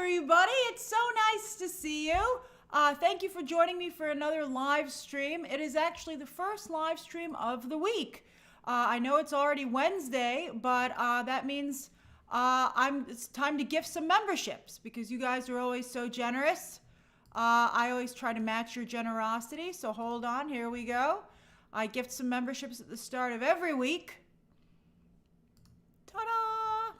everybody. It's so nice to see you. Thank you for joining me for another live stream. It is actually the first live stream of the week. I know it's already Wednesday, but that means it's time to gift some memberships because you guys are always so generous. I always try to match your generosity, so hold on. Here we go. I gift some memberships at the start of every week. Ta-da!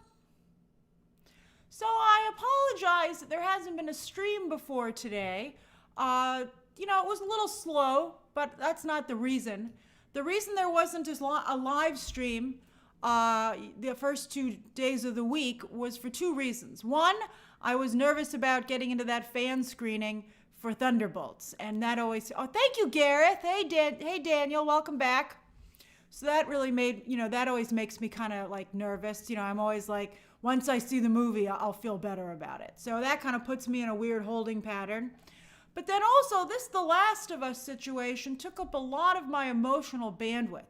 So I apologize that there hasn't been a stream before today. It was a little slow, but that's not the reason. The reason there wasn't a live stream the first 2 days of the week was for two reasons. One, I was nervous about getting into that fan screening for Thunderbolts, and that always, thank you, Gareth. Hey, Daniel, welcome back. So that really made, that always makes me kind of like nervous. I'm always like, once I see the movie, I'll feel better about it. So that kind of puts me in a weird holding pattern. But then also, this The Last of Us situation took up a lot of my emotional bandwidth.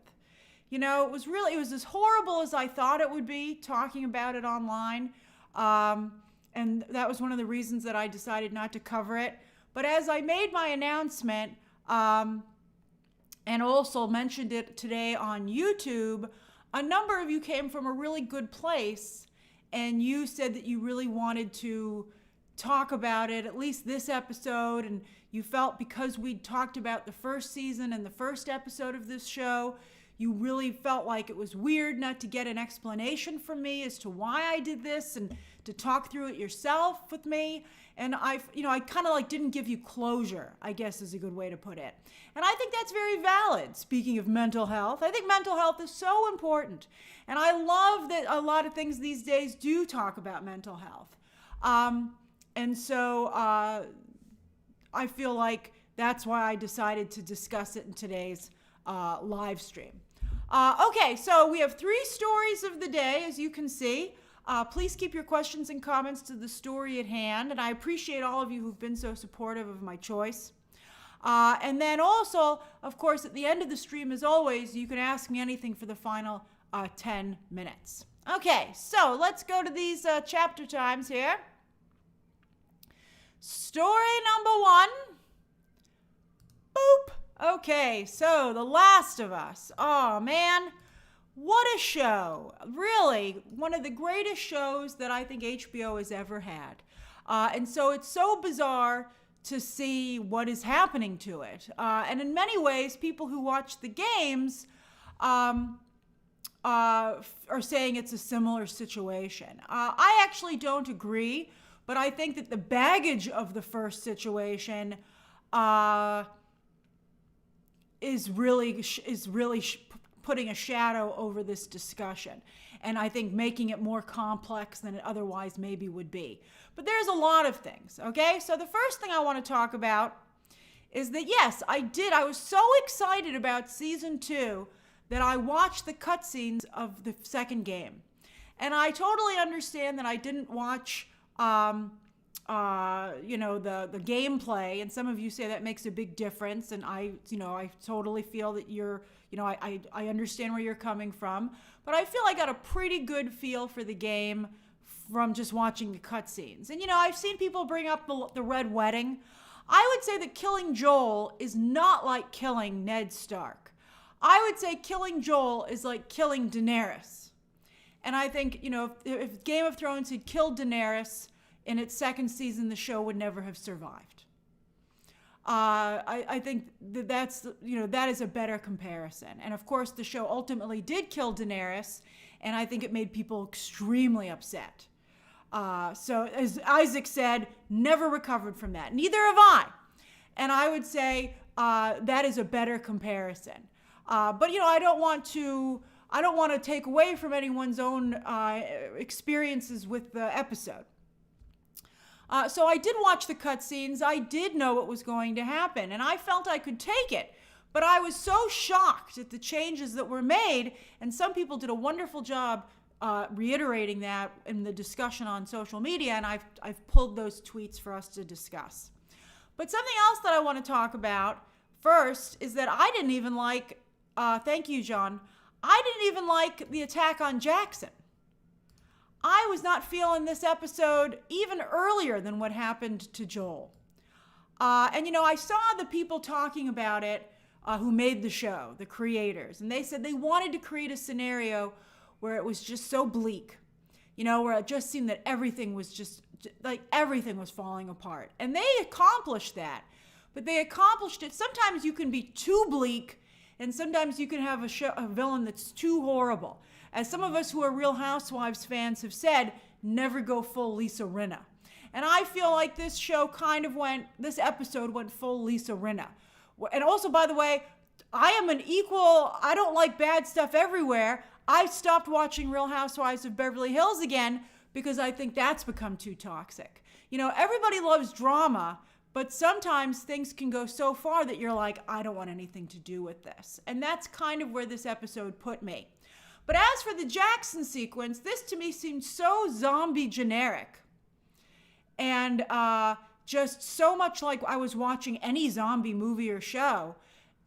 It was as horrible as I thought it would be talking about it online. And that was one of the reasons that I decided not to cover it. But as I made my announcement, and also mentioned it today on YouTube, a number of you came from a really good place, and you said that you really wanted to talk about it, at least this episode, and you felt because we talked about the first season and the first episode of this show, you really felt like it was weird not to get an explanation from me as to why I did this and to talk through it yourself with me. And I kind of like didn't give you closure, I guess is a good way to put it. And I think that's very valid. Speaking of mental health, I think mental health is so important. And I love that a lot of things these days do talk about mental health. And so I feel like that's why I decided to discuss it in today's live stream. Okay, so we have 3 stories of the day, as you can see. Please keep your questions and comments to the story at hand, and I appreciate all of you who've been so supportive of my choice. And then also, of course, at the end of the stream, as always, you can ask me anything for the final 10 minutes. Okay, so let's go to these chapter times here. Story number 1. Boop. Okay, so The Last of Us. Oh, man. What a show. Really, one of the greatest shows that I think HBO has ever had. And so it's so bizarre to see what is happening to it. And in many ways, people who watch the games are saying it's a similar situation. I actually don't agree, but I think that the baggage of the first situation is really putting a shadow over this discussion, and I think making it more complex than it otherwise maybe would be. But there's a lot of things, okay? So the first thing I want to talk about is that, yes, I was so excited about season 2 that I watched the cutscenes of the second game. And I totally understand that I didn't watch the gameplay, and some of you say that makes a big difference, and I totally feel that I understand where you're coming from, but I feel I got a pretty good feel for the game from just watching the cutscenes. And I've seen people bring up the Red Wedding. I would say that killing Joel is not like killing Ned Stark. I would say killing Joel is like killing Daenerys. And I think, if Game of Thrones had killed Daenerys in its second season, the show would never have survived. I think that is a better comparison. And of course, the show ultimately did kill Daenerys, and I think it made people extremely upset. So as Isaac said, never recovered from that. Neither have I. And I would say that is a better comparison. But I don't want to take away from anyone's own experiences with the episode. So I did watch the cutscenes. I did know what was going to happen, and I felt I could take it. But I was so shocked at the changes that were made, and some people did a wonderful job reiterating that in the discussion on social media, and I've pulled those tweets for us to discuss. But something else that I want to talk about first is that I didn't even like, thank you, John, I didn't even like the attack on Jackson. I was not feeling this episode even earlier than what happened to Joel. And I saw the people talking about it who made the show, the creators, and they said they wanted to create a scenario where it was just so bleak, where it just seemed that everything was just like everything was falling apart. And they accomplished that, but they accomplished it. Sometimes you can be too bleak, and sometimes you can have a villain that's too horrible. As some of us who are Real Housewives fans have said, never go full Lisa Rinna. And I feel like this episode went full Lisa Rinna. And also, by the way, I don't like bad stuff everywhere. I stopped watching Real Housewives of Beverly Hills again because I think that's become too toxic. Everybody loves drama, but sometimes things can go so far that you're like, I don't want anything to do with this. And that's kind of where this episode put me. But as for the Jackson sequence, this to me seemed so zombie generic. And just so much like I was watching any zombie movie or show.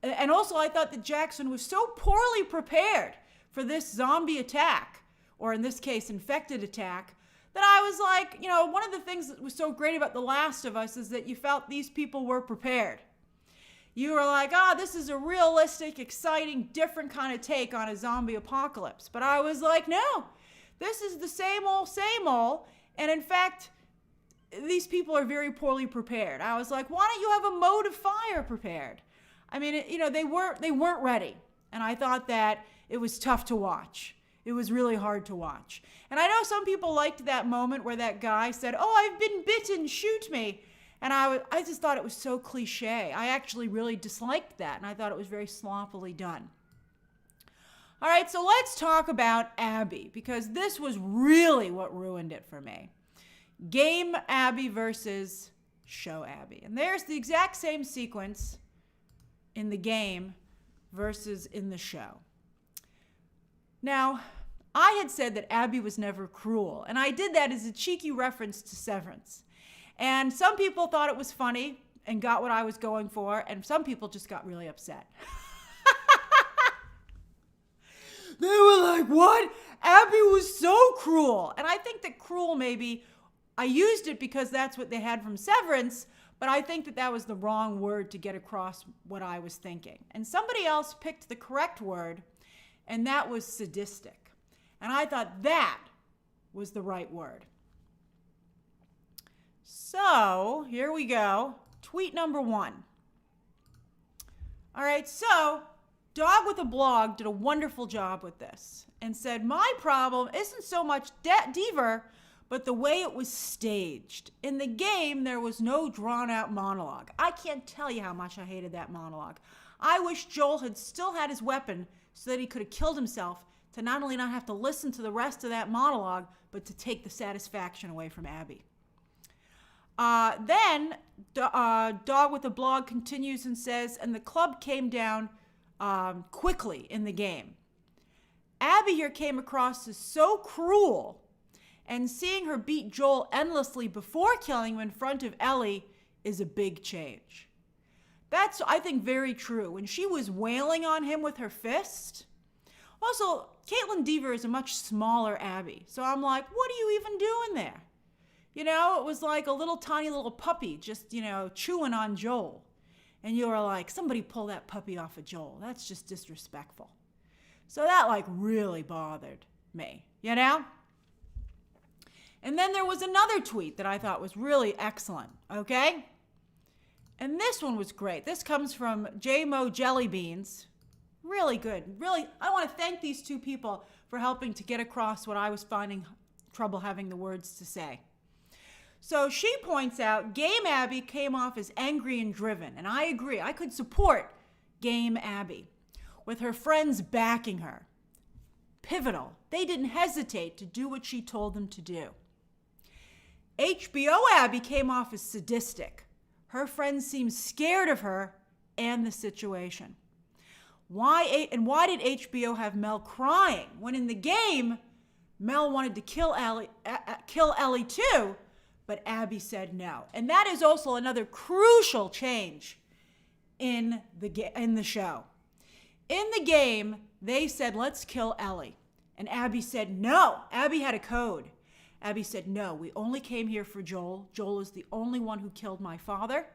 And also I thought that Jackson was so poorly prepared for this zombie attack, or in this case, infected attack, that I was like, one of the things that was so great about The Last of Us is that you felt these people were prepared. You were like, this is a realistic, exciting, different kind of take on a zombie apocalypse. But I was like, no, this is the same old, and in fact, these people are very poorly prepared. I was like, why don't you have a mode of fire prepared? I mean, they weren't ready. And I thought that it was tough to watch. It was really hard to watch. And I know some people liked that moment where that guy said, I've been bitten, shoot me. And I just thought it was so cliche. I actually really disliked that. And I thought it was very sloppily done. All right, so let's talk about Abby, because this was really what ruined it for me. Game Abby versus show Abby. And there's the exact same sequence in the game versus in the show. Now, I had said that Abby was never cruel, and I did that as a cheeky reference to Severance. And some people thought it was funny and got what I was going for, and some people just got really upset. They were like, what? Abby was so cruel. And I think that cruel maybe, I used it because that's what they had from Severance, but I think that was the wrong word to get across what I was thinking. And somebody else picked the correct word, and that was sadistic. And I thought that was the right word. So, here we go. Tweet number 1. All right, so Dog with a Blog did a wonderful job with this and said, my problem isn't so much Deaver, but the way it was staged. In the game, there was no drawn-out monologue. I can't tell you how much I hated that monologue. I wish Joel had still had his weapon so that he could have killed himself to not only not have to listen to the rest of that monologue, but to take the satisfaction away from Abby. Then Dog with a Blog continues and says, and the club came down quickly in the game. Abby here came across as so cruel, and seeing her beat Joel endlessly before killing him in front of Ellie is a big change. That's, I think, very true. When she was wailing on him with her fist. Also, Caitlin Deaver is a much smaller Abby. So I'm like, what are you even doing there? It was like a tiny little puppy just, chewing on Joel. And you were like, somebody pull that puppy off of Joel. That's just disrespectful. So that really bothered me, And then there was another tweet that I thought was really excellent, okay? And this one was great. This comes from J-Mo Jellybeans. Really good. Really, I want to thank these two people for helping to get across what I was finding trouble having the words to say. So she points out, Game Abby came off as angry and driven. And I agree. I could support Game Abby with her friends backing her. Pivotal. They didn't hesitate to do what she told them to do. HBO Abby came off as sadistic. Her friends seemed scared of her and the situation. Why did HBO have Mel crying when in the game, Mel wanted to kill Ellie too, but Abby said no. And that is also another crucial change in the show. In the game, they said, let's kill Ellie. And Abby said no. Abby had a code. Abby said, no, we only came here for Joel. Joel is the only one who killed my father.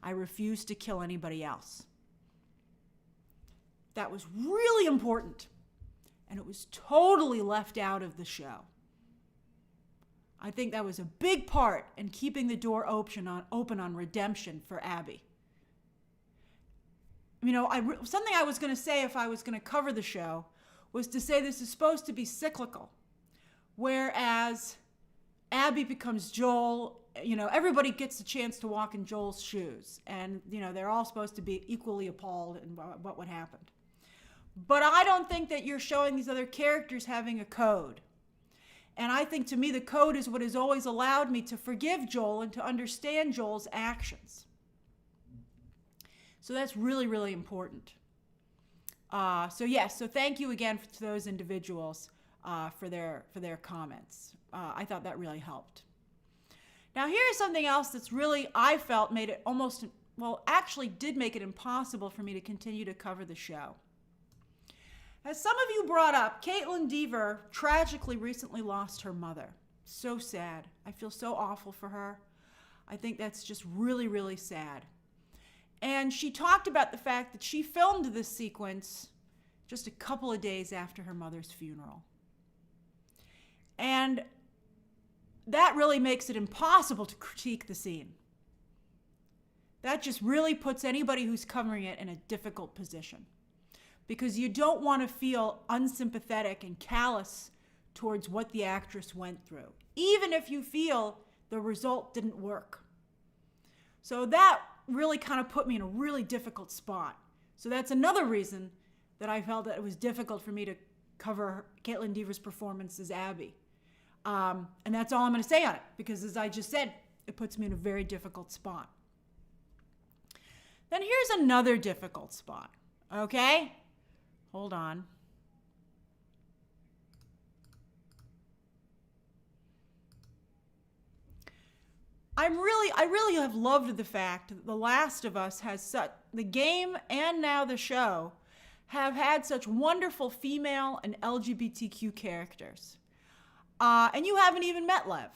I refuse to kill anybody else. That was really important. And it was totally left out of the show. I think that was a big part in keeping the door open on redemption for Abby. You know, something I was going to say if I was going to cover the show was to say this is supposed to be cyclical. Whereas Abby becomes Joel, you know, everybody gets a chance to walk in Joel's shoes. And, you know, they're all supposed to be equally appalled in what would happen. But I don't think that you're showing these other characters having a code. And I think, to me, the code is what has always allowed me to forgive Joel and to understand Joel's actions. So that's really, really important. So thank you again to those individuals for their comments. I thought that really helped. Now, here's something else that's really, I felt, made it almost, well, actually did make it impossible for me to continue to cover the show. As some of you brought up, Caitlin Dever tragically recently lost her mother. So sad. I feel so awful for her. I think that's just really, really sad. And she talked about the fact that she filmed this sequence just a couple of days after her mother's funeral. And that really makes it impossible to critique the scene. That just really puts anybody who's covering it in a difficult position. Because you don't want to feel unsympathetic and callous towards what the actress went through, even if you feel the result didn't work. So that really kind of put me in a really difficult spot. So that's another reason that I felt that it was difficult for me to cover Caitlin Dever's performance as Abby. And that's all I'm going to say on it, because as I just said, it puts me in a very difficult spot. Then here's another difficult spot, okay? Hold on. I really have loved the fact that The Last of Us has the game and now the show have had such wonderful female and LGBTQ characters. And you haven't even met Lev,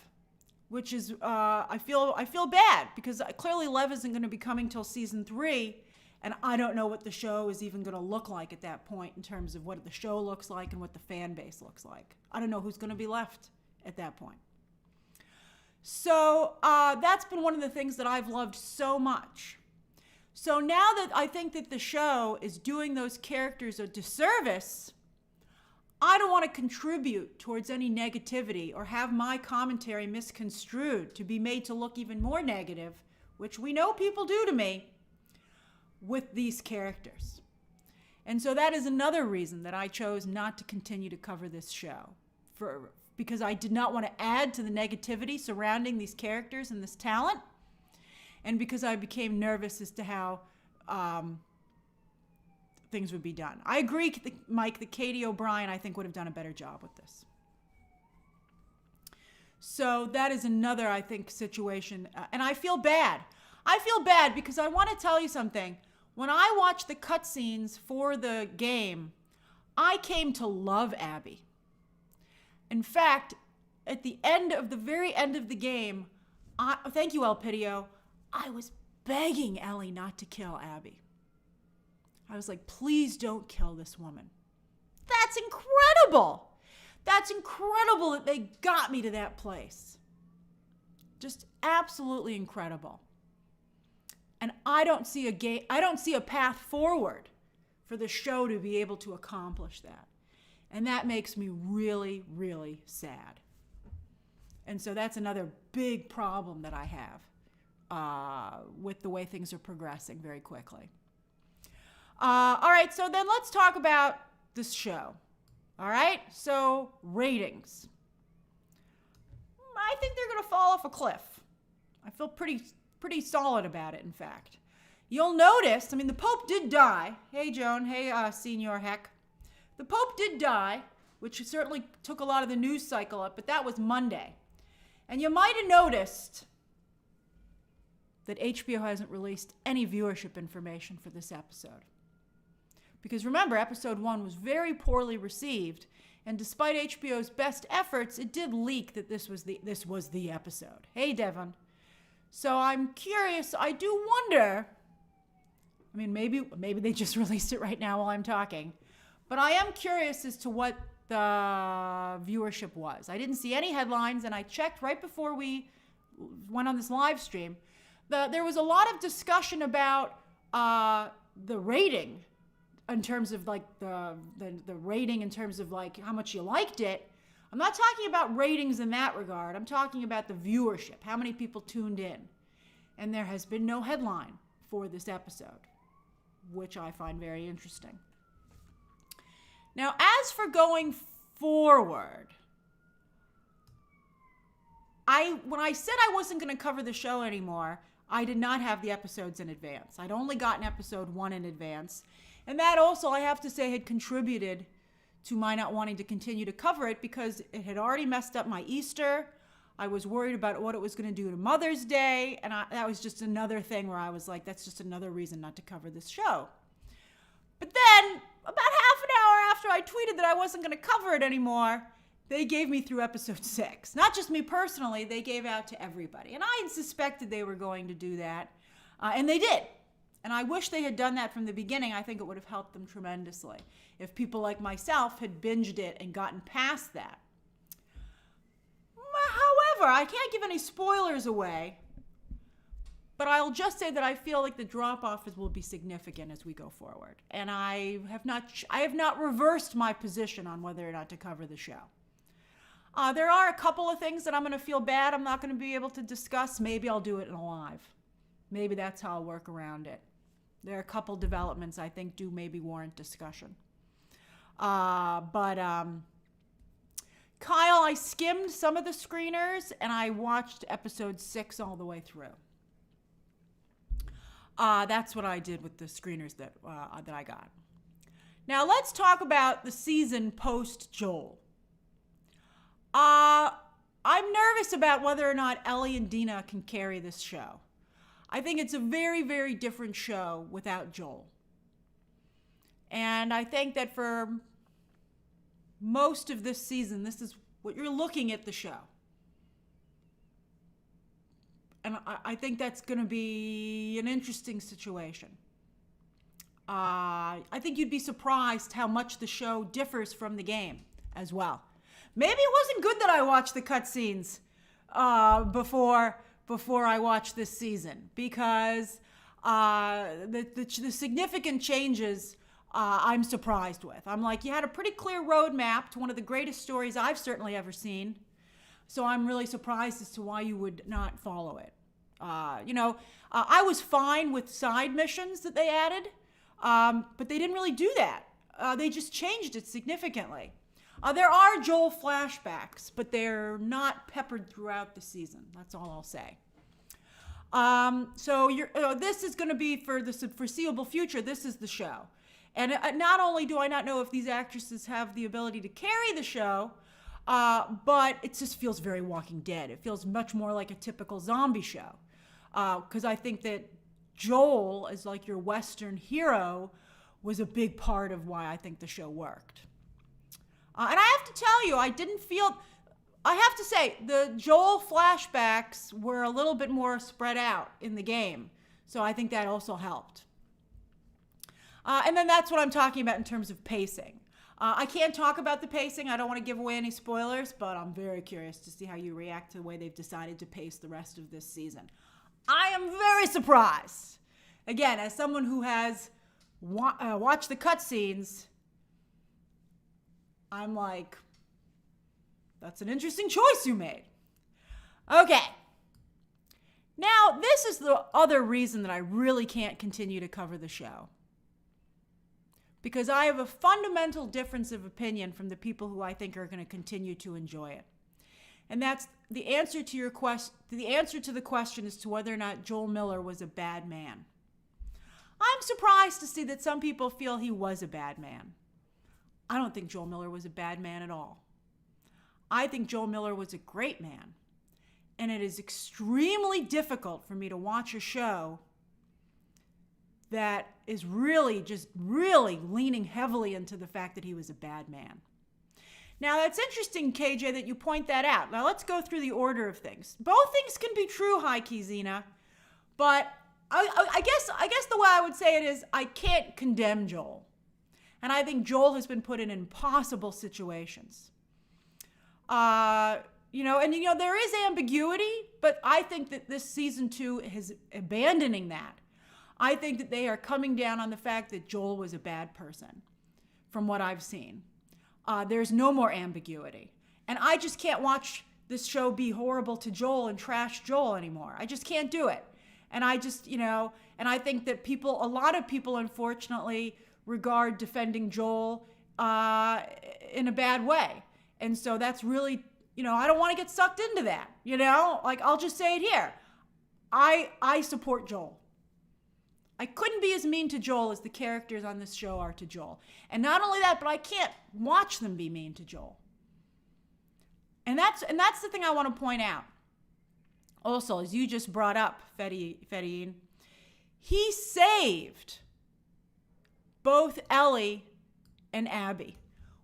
which is, I feel bad because clearly Lev isn't going to be coming till season 3. And I don't know what the show is even going to look like at that point in terms of what the show looks like and what the fan base looks like. I don't know who's going to be left at that point. So that's been one of the things that I've loved so much. So now that I think that the show is doing those characters a disservice, I don't want to contribute towards any negativity or have my commentary misconstrued to be made to look even more negative, which we know people do to me, with these characters. And so that is another reason that I chose not to continue to cover this show, because I did not want to add to the negativity surrounding these characters and this talent, and because I became nervous as to how things would be done. I agree, Mike, that Katie O'Brien, I think, would have done a better job with this. So that is another, I think, situation. And I feel bad. I feel bad because I want to tell you something. When I watched the cutscenes for the game, I came to love Abby. In fact, at the very end of the game, thank you, Elpidio, I was begging Ellie not to kill Abby. I was like, please don't kill this woman. That's incredible. That's incredible that they got me to that place. Just absolutely incredible. And I don't see a path forward for the show to be able to accomplish that. And that makes me really, really sad. And so that's another big problem that I have with the way things are progressing very quickly. All right, so then let's talk about this show. All right, so ratings. I think they're going to fall off a cliff. I feel pretty solid about it, in fact. You'll notice, the Pope did die. Hey, Joan. Hey, Senior Heck. The Pope did die, which certainly took a lot of the news cycle up, but that was Monday. And you might have noticed that HBO hasn't released any viewership information for this episode. Because remember, episode 1 was very poorly received, And despite HBO's best efforts, it did leak that this was the episode. Hey, Devon. So I'm curious. I do wonder. I mean, maybe they just released it right now while I'm talking. But I am curious as to what the viewership was. I didn't see any headlines, and I checked right before we went on this live stream. There was a lot of discussion about the rating in terms of like the rating in terms of like how much you liked it. I'm not talking about ratings in that regard. I'm talking about the viewership, how many people tuned in. And there has been no headline for this episode, which I find very interesting. Now, as for going forward, when I said I wasn't going to cover the show anymore, I did not have the episodes in advance. I'd only gotten episode 1 in advance. And that also, I have to say, had contributed to my not wanting to continue to cover it because it had already messed up my Easter. I was worried about what it was going to do to Mother's Day. And that was just another thing where I was like, that's just another reason not to cover this show. But then, about half an hour after I tweeted that I wasn't going to cover it anymore, they gave me through episode 6. Not just me personally, they gave out to everybody. And I had suspected they were going to do that. And they did. And I wish they had done that from the beginning. I think it would have helped them tremendously if people like myself had binged it and gotten past that. However, I can't give any spoilers away, but I'll just say that I feel like the drop-off will be significant as we go forward. And I have not reversed my position on whether or not to cover the show. There are a couple of things that I'm going to feel bad I'm not going to be able to discuss. Maybe I'll do it in a live. Maybe that's how I'll work around it. There are a couple developments I think do maybe warrant discussion. Kyle, I skimmed some of the screeners and I watched episode 6 all the way through. That's what I did with the screeners that I got. Now let's talk about the season post Joel. I'm nervous about whether or not Ellie and Dina can carry this show. I think it's a very, very different show without Joel. And I think that for most of this season, this is what you're looking at the show. And I think that's going to be an interesting situation. I think you'd be surprised how much the show differs from the game as well. Maybe it wasn't good that I watched the cutscenes before I watched this season, because the significant changes I'm surprised with. I'm like, you had a pretty clear roadmap to one of the greatest stories I've certainly ever seen. So I'm really surprised as to why you would not follow it. I was fine with side missions that they added, but they didn't really do that. They just changed it significantly. There are Joel flashbacks, but they're not peppered throughout the season. That's all I'll say. This is going to be for the foreseeable future. This is the show. And not only do I not know if these actresses have the ability to carry the show, but it just feels very Walking Dead. It feels much more like a typical zombie show. Because I think that Joel, as like your Western hero, was a big part of why I think the show worked. And I have to tell you, I have to say, the Joel flashbacks were a little bit more spread out in the game. So I think that also helped. And then that's what I'm talking about in terms of pacing. I can't talk about the pacing. I don't want to give away any spoilers, but I'm very curious to see how you react to the way they've decided to pace the rest of this season. I am very surprised. Again, as someone who has watched the cutscenes, I'm like, that's an interesting choice you made. Okay. Now, this is the other reason that I really can't continue to cover the show. Because I have a fundamental difference of opinion from the people who I think are going to continue to enjoy it. And that's the answer to your question. The answer to the question as to whether or not Joel Miller was a bad man. I'm surprised to see that some people feel he was a bad man. I don't think Joel Miller was a bad man at all. I think Joel Miller was a great man. And it is extremely difficult for me to watch a show that is really leaning heavily into the fact that he was a bad man. Now, that's interesting, KJ, that you point that out. Now, let's go through the order of things. Both things can be true, High Key Zena, but I guess the way I would say it is I can't condemn Joel. And I think Joel has been put in impossible situations. There is ambiguity, but I think that this season 2 is abandoning that. I think that they are coming down on the fact that Joel was a bad person, from what I've seen. There's no more ambiguity. And I just can't watch this show be horrible to Joel and trash Joel anymore. I just can't do it. And I just, and I think that a lot of people, unfortunately, regard defending Joel in a bad way. And so that's really, I don't want to get sucked into that, I'll just say it here. I support Joel. I couldn't be as mean to Joel as the characters on this show are to Joel. And not only that, but I can't watch them be mean to Joel. And that's the thing I want to point out. Also, as you just brought up, Fedine, he saved both Ellie and Abby.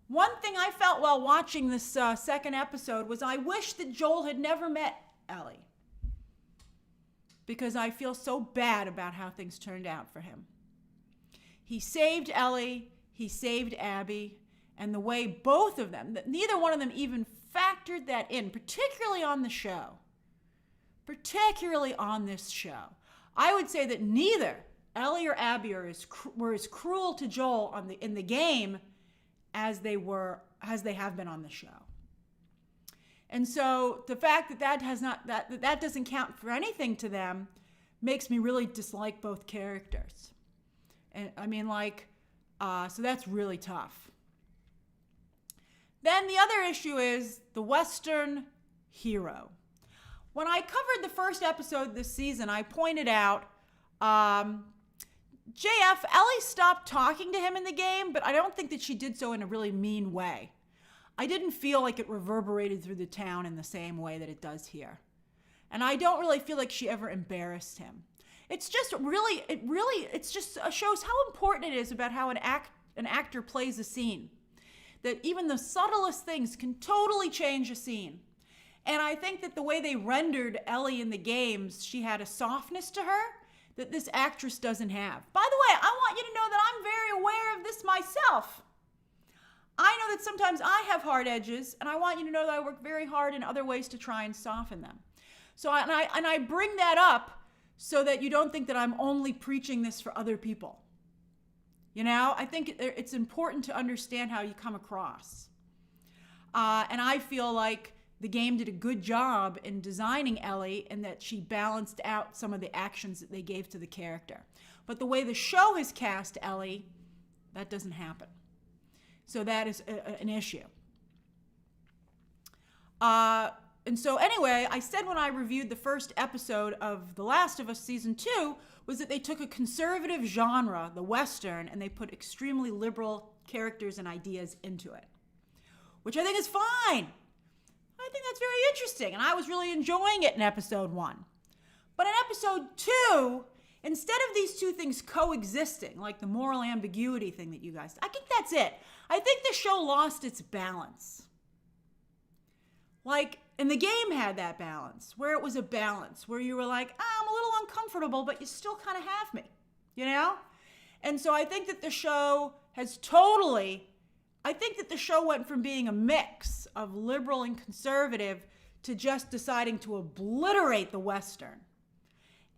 One thing I felt while watching this second episode was I wish that Joel had never met Ellie, because I feel so bad about how things turned out for him. He saved Ellie, he saved Abby, and the way both of them, neither one of them even factored that in, particularly on this show. I would say that neither Ellie or Abby were as cruel to Joel in the game as they have been on the show. And so the fact that doesn't count for anything to them makes me really dislike both characters. And so that's really tough. Then the other issue is the Western hero. When I covered the first episode this season, I pointed out JF, Ellie stopped talking to him in the game, but I don't think that she did so in a really mean way. I didn't feel like it reverberated through the town in the same way that it does here. And I don't really feel like she ever embarrassed him. It's just shows how important it is about how an actor plays a scene. That even the subtlest things can totally change a scene. And I think that the way they rendered Ellie in the games, she had a softness to her that this actress doesn't have. By the way, I want you to know that I'm very aware of this myself. I know that sometimes I have hard edges, and I want you to know that I work very hard in other ways to try and soften them. So, I bring that up so that you don't think that I'm only preaching this for other people. I think it's important to understand how you come across. And I feel like the game did a good job in designing Ellie, and that she balanced out some of the actions that they gave to the character. But the way the show has cast Ellie, that doesn't happen. So that is an issue. And so anyway, I said when I reviewed the first episode of The Last of Us Season 2 was that they took a conservative genre, the Western, and they put extremely liberal characters and ideas into it, which I think is fine. I think that's very interesting, and I was really enjoying it in episode 1. But in episode 2, instead of these two things coexisting, like the moral ambiguity thing that you guys, I think that's it. I think the show lost its balance. And the game had that balance, where it was a balance, where you were like, I'm a little uncomfortable, but you still kind of have me, And so I think that the show went from being a mix of liberal and conservative to just deciding to obliterate the Western.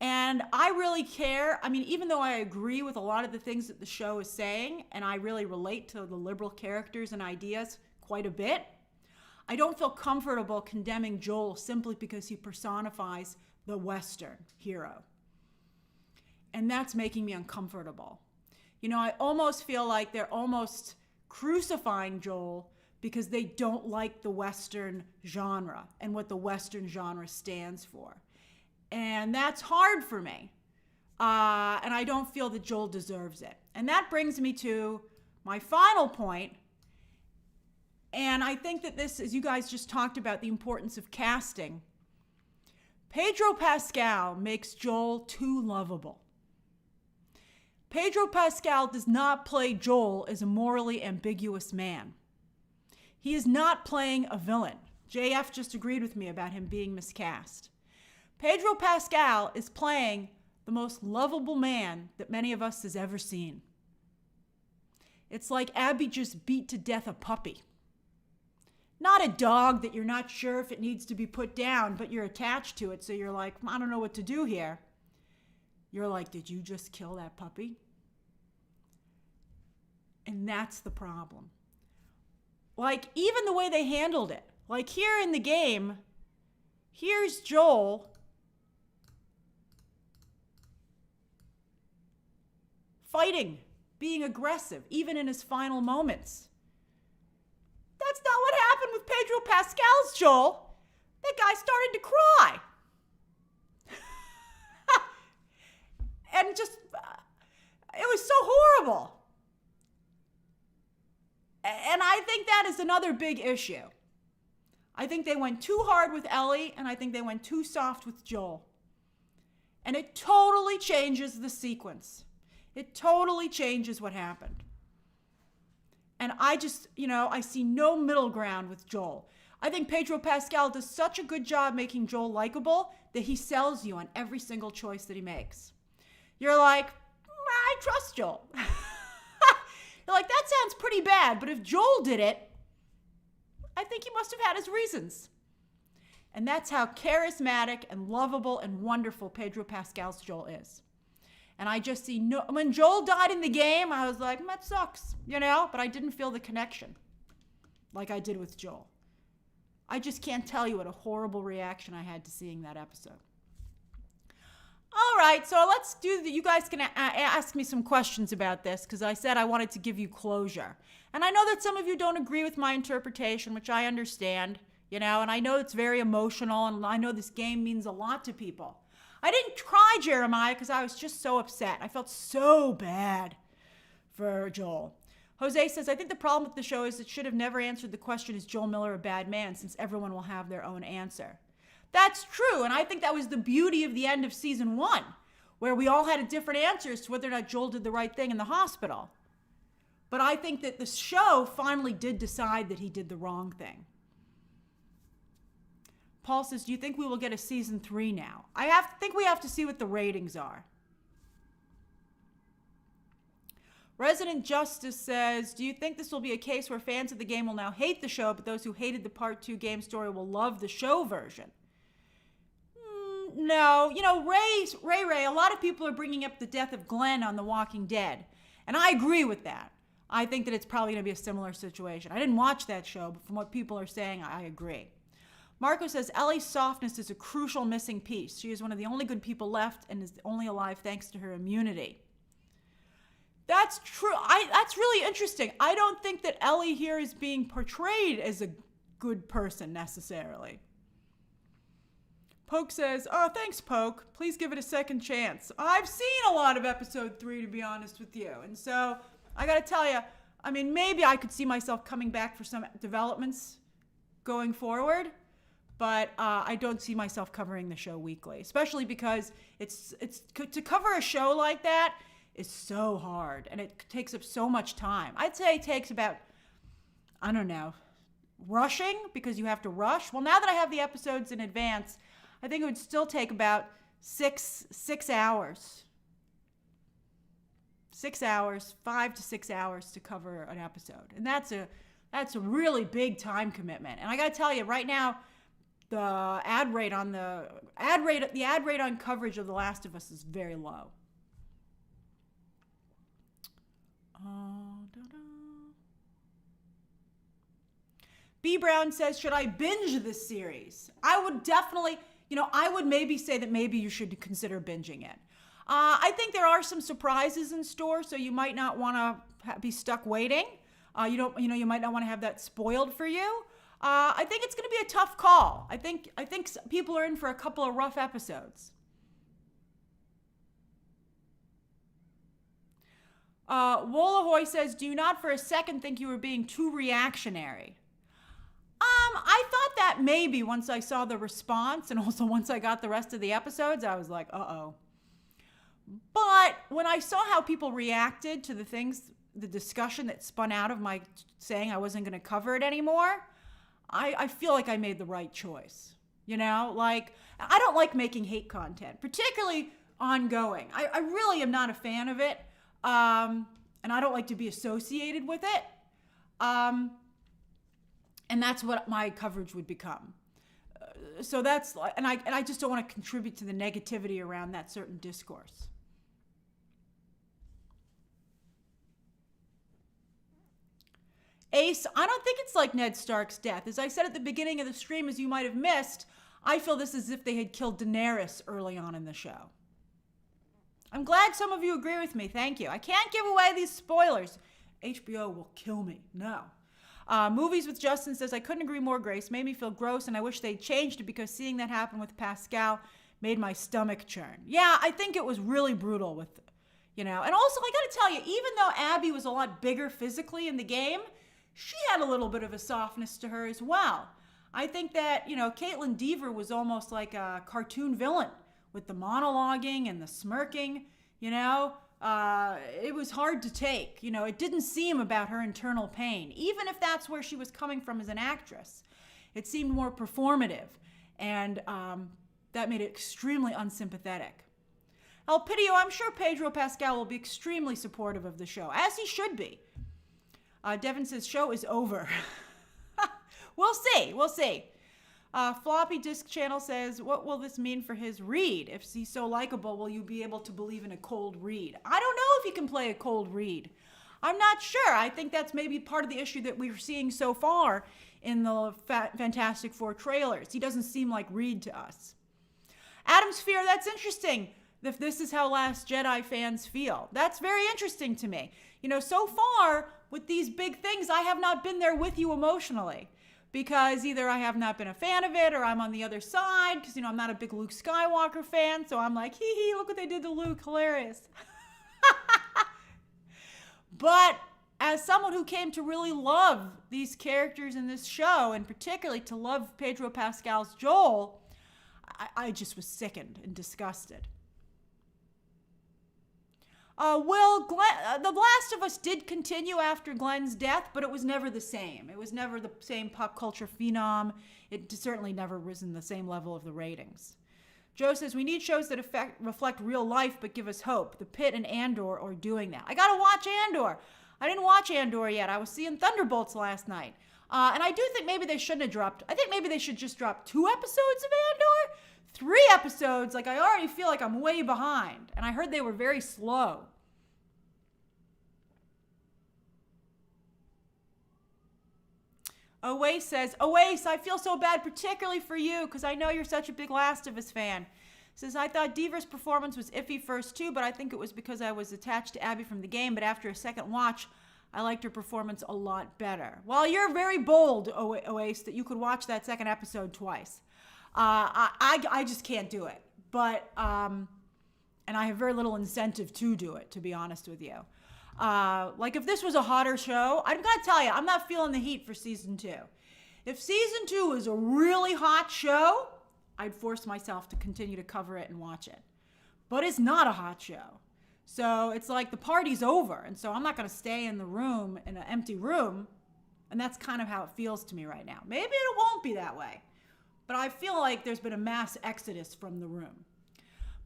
And I really care. Even though I agree with a lot of the things that the show is saying, and I really relate to the liberal characters and ideas quite a bit, I don't feel comfortable condemning Joel simply because he personifies the Western hero. And that's making me uncomfortable. I almost feel like they're almost crucifying Joel because they don't like the Western genre and what the Western genre stands for. And that's hard for me. And I don't feel that Joel deserves it. And that brings me to my final point. And I think that this, as you guys just talked about, the importance of casting. Pedro Pascal makes Joel too lovable. Pedro Pascal does not play Joel as a morally ambiguous man. He is not playing a villain. JF just agreed with me about him being miscast. Pedro Pascal is playing the most lovable man that many of us has ever seen. It's like Abby just beat to death a puppy. Not a dog that you're not sure if it needs to be put down, but you're attached to it, so you're like, I don't know what to do here. You're like, did you just kill that puppy? And that's the problem. Like, even the way they handled it. Like, here in the game, here's Joel fighting, being aggressive, even in his final moments. That's not what happened with Pedro Pascal's Joel. That guy started to cry. And just, it was so horrible. And I think that is another big issue. I think they went too hard with Ellie, and I think they went too soft with Joel. And it totally changes the sequence. It totally changes what happened. And I just, I see no middle ground with Joel. I think Pedro Pascal does such a good job making Joel likable that he sells you on every single choice that he makes. You're like, I trust Joel. You're like, that sounds pretty bad, but if Joel did it, I think he must have had his reasons. And that's how charismatic and lovable and wonderful Pedro Pascal's Joel is. And I just see when Joel died in the game, I was like, that sucks, but I didn't feel the connection like I did with Joel. I just can't tell you what a horrible reaction I had to seeing that episode. All right, so let's do you guys can ask me some questions about this because I said I wanted to give you closure. And I know that some of you don't agree with my interpretation, which I understand, and I know it's very emotional, and I know this game means a lot to people. I didn't cry, Jeremiah, because I was just so upset. I felt so bad for Joel. Jose says, I think the problem with the show is it should have never answered the question, is Joel Miller a bad man, since everyone will have their own answer. That's true, and I think that was the beauty of the end of season 1, where we all had different answers to whether or not Joel did the right thing in the hospital. But I think that the show finally did decide that he did the wrong thing. Paul says, do you think we will get a season 3 now? I think we have to see what the ratings are. Resident Justice says, do you think this will be a case where fans of the game will now hate the show, but those who hated the Part 2 game story will love the show version? No. Ray, a lot of people are bringing up the death of Glenn on The Walking Dead. And I agree with that. I think that it's probably going to be a similar situation. I didn't watch that show, but from what people are saying, I agree. Marco says, Ellie's softness is a crucial missing piece. She is one of the only good people left and is only alive thanks to her immunity. That's true. That's really interesting. I don't think that Ellie here is being portrayed as a good person necessarily. Poke says, oh, thanks, Poke. Please give it a second chance. I've seen a lot of episode 3, to be honest with you. And so I got to tell you, maybe I could see myself coming back for some developments going forward. But I don't see myself covering the show weekly, especially because it's to cover a show like that is so hard and it takes up so much time. I'd say it takes about, rushing because you have to rush. Well, now that I have the episodes in advance, I think it would still take about 6 hours. 6 hours, 5 to 6 hours to cover an episode, and that's a really big time commitment. And I got to tell you, right now, the ad rate on coverage of The Last of Us is very low. B Brown says, should I binge this series? I would definitely, I would maybe say that maybe you should consider binging it. I think there are some surprises in store, so you might not want to be stuck waiting. You might not want to have that spoiled for you. I think it's going to be a tough call. I think people are in for a couple of rough episodes. Wolahoy says, do you not for a second think you were being too reactionary? I thought that maybe once I saw the response and also once I got the rest of the episodes, I was like, uh-oh. But when I saw how people reacted to the things the discussion that spun out of my saying I wasn't going to cover it anymore, I feel like I made the right choice. You know, like, I don't like making hate content, particularly ongoing. I really am not a fan of it. And I don't like to be associated with it. And that's what my coverage would become. So that's, and I just don't want to contribute to the negativity around that certain discourse. Ace, I don't think it's like Ned Stark's death. As I said at the beginning of the stream, as you might have missed, I feel this as if they had killed Daenerys early on in the show. I'm glad some of you agree with me. Thank you. I can't give away these spoilers. HBO will kill me. No. Movies with Justin says, I couldn't agree more, Grace. Made me feel gross, and I wish they'd changed it because seeing that happen with Pascal made my stomach churn. Yeah, I think it was really brutal with, you know. And also, I got to tell you, even though Abby was a lot bigger physically in the game, she had a little bit of a softness to her as well. I think that, you know, Caitlin Dever was almost like a cartoon villain with the monologuing and the smirking, you know. It was hard to take. You know, it didn't seem about her internal pain, even if that's where she was coming from as an actress. It seemed more performative, and that made it extremely unsympathetic. Elpidio, I'm sure Pedro Pascal will be extremely supportive of the show, as he should be. Devin says, show is over. We'll see. We'll see. Floppy Disk Channel says, what will this mean for his read? If he's so likable, will you be able to believe in a cold read? I don't know if he can play a cold read. I'm not sure. I think that's maybe part of the issue that we're seeing so far in the Fantastic Four trailers. He doesn't seem like Reed to us. Adam Sphere, that's interesting. If this is how Last Jedi fans feel. That's very interesting to me. You know, so far with these big things, I have not been there with you emotionally. Because either I have not been a fan of it or I'm on the other side because, you know, I'm not a big Luke Skywalker fan. So I'm like, hee hee, look what they did to Luke. Hilarious. But as someone who came to really love these characters in this show, and particularly to love Pedro Pascal's Joel, I just was sickened and disgusted. The Last of Us did continue after Glenn's death, but it was never the same. It was never the same pop culture phenom. It certainly never risen the same level of the ratings. Joe says, we need shows that reflect real life but give us hope. The Pit and Andor are doing that. I gotta watch Andor. I didn't watch Andor yet. I was seeing Thunderbolts last night. And I do think maybe they shouldn't have dropped. I think maybe they should just drop 2 episodes of Andor. 3 episodes, like I already feel like I'm way behind. And I heard they were very slow. Oace says, Oace, I feel so bad, particularly for you, because I know you're such a big Last of Us fan. Says, I thought Dever's performance was iffy first too, but I think it was because I was attached to Abby from the game, but after a second watch, I liked her performance a lot better. Well, you're very bold, Oace, that you could watch that second episode twice. I just can't do it. But, and I have very little incentive to do it, to be honest with you. Like if this was a hotter show, I'm gonna tell you, I'm not feeling the heat for season 2. If season 2 is a really hot show, I'd force myself to continue to cover it and watch it. But it's not a hot show. So it's like the party's over. And so I'm not gonna stay in the room, in an empty room. And that's kind of how it feels to me right now. Maybe it won't be that way. But I feel like there's been a mass exodus from the room.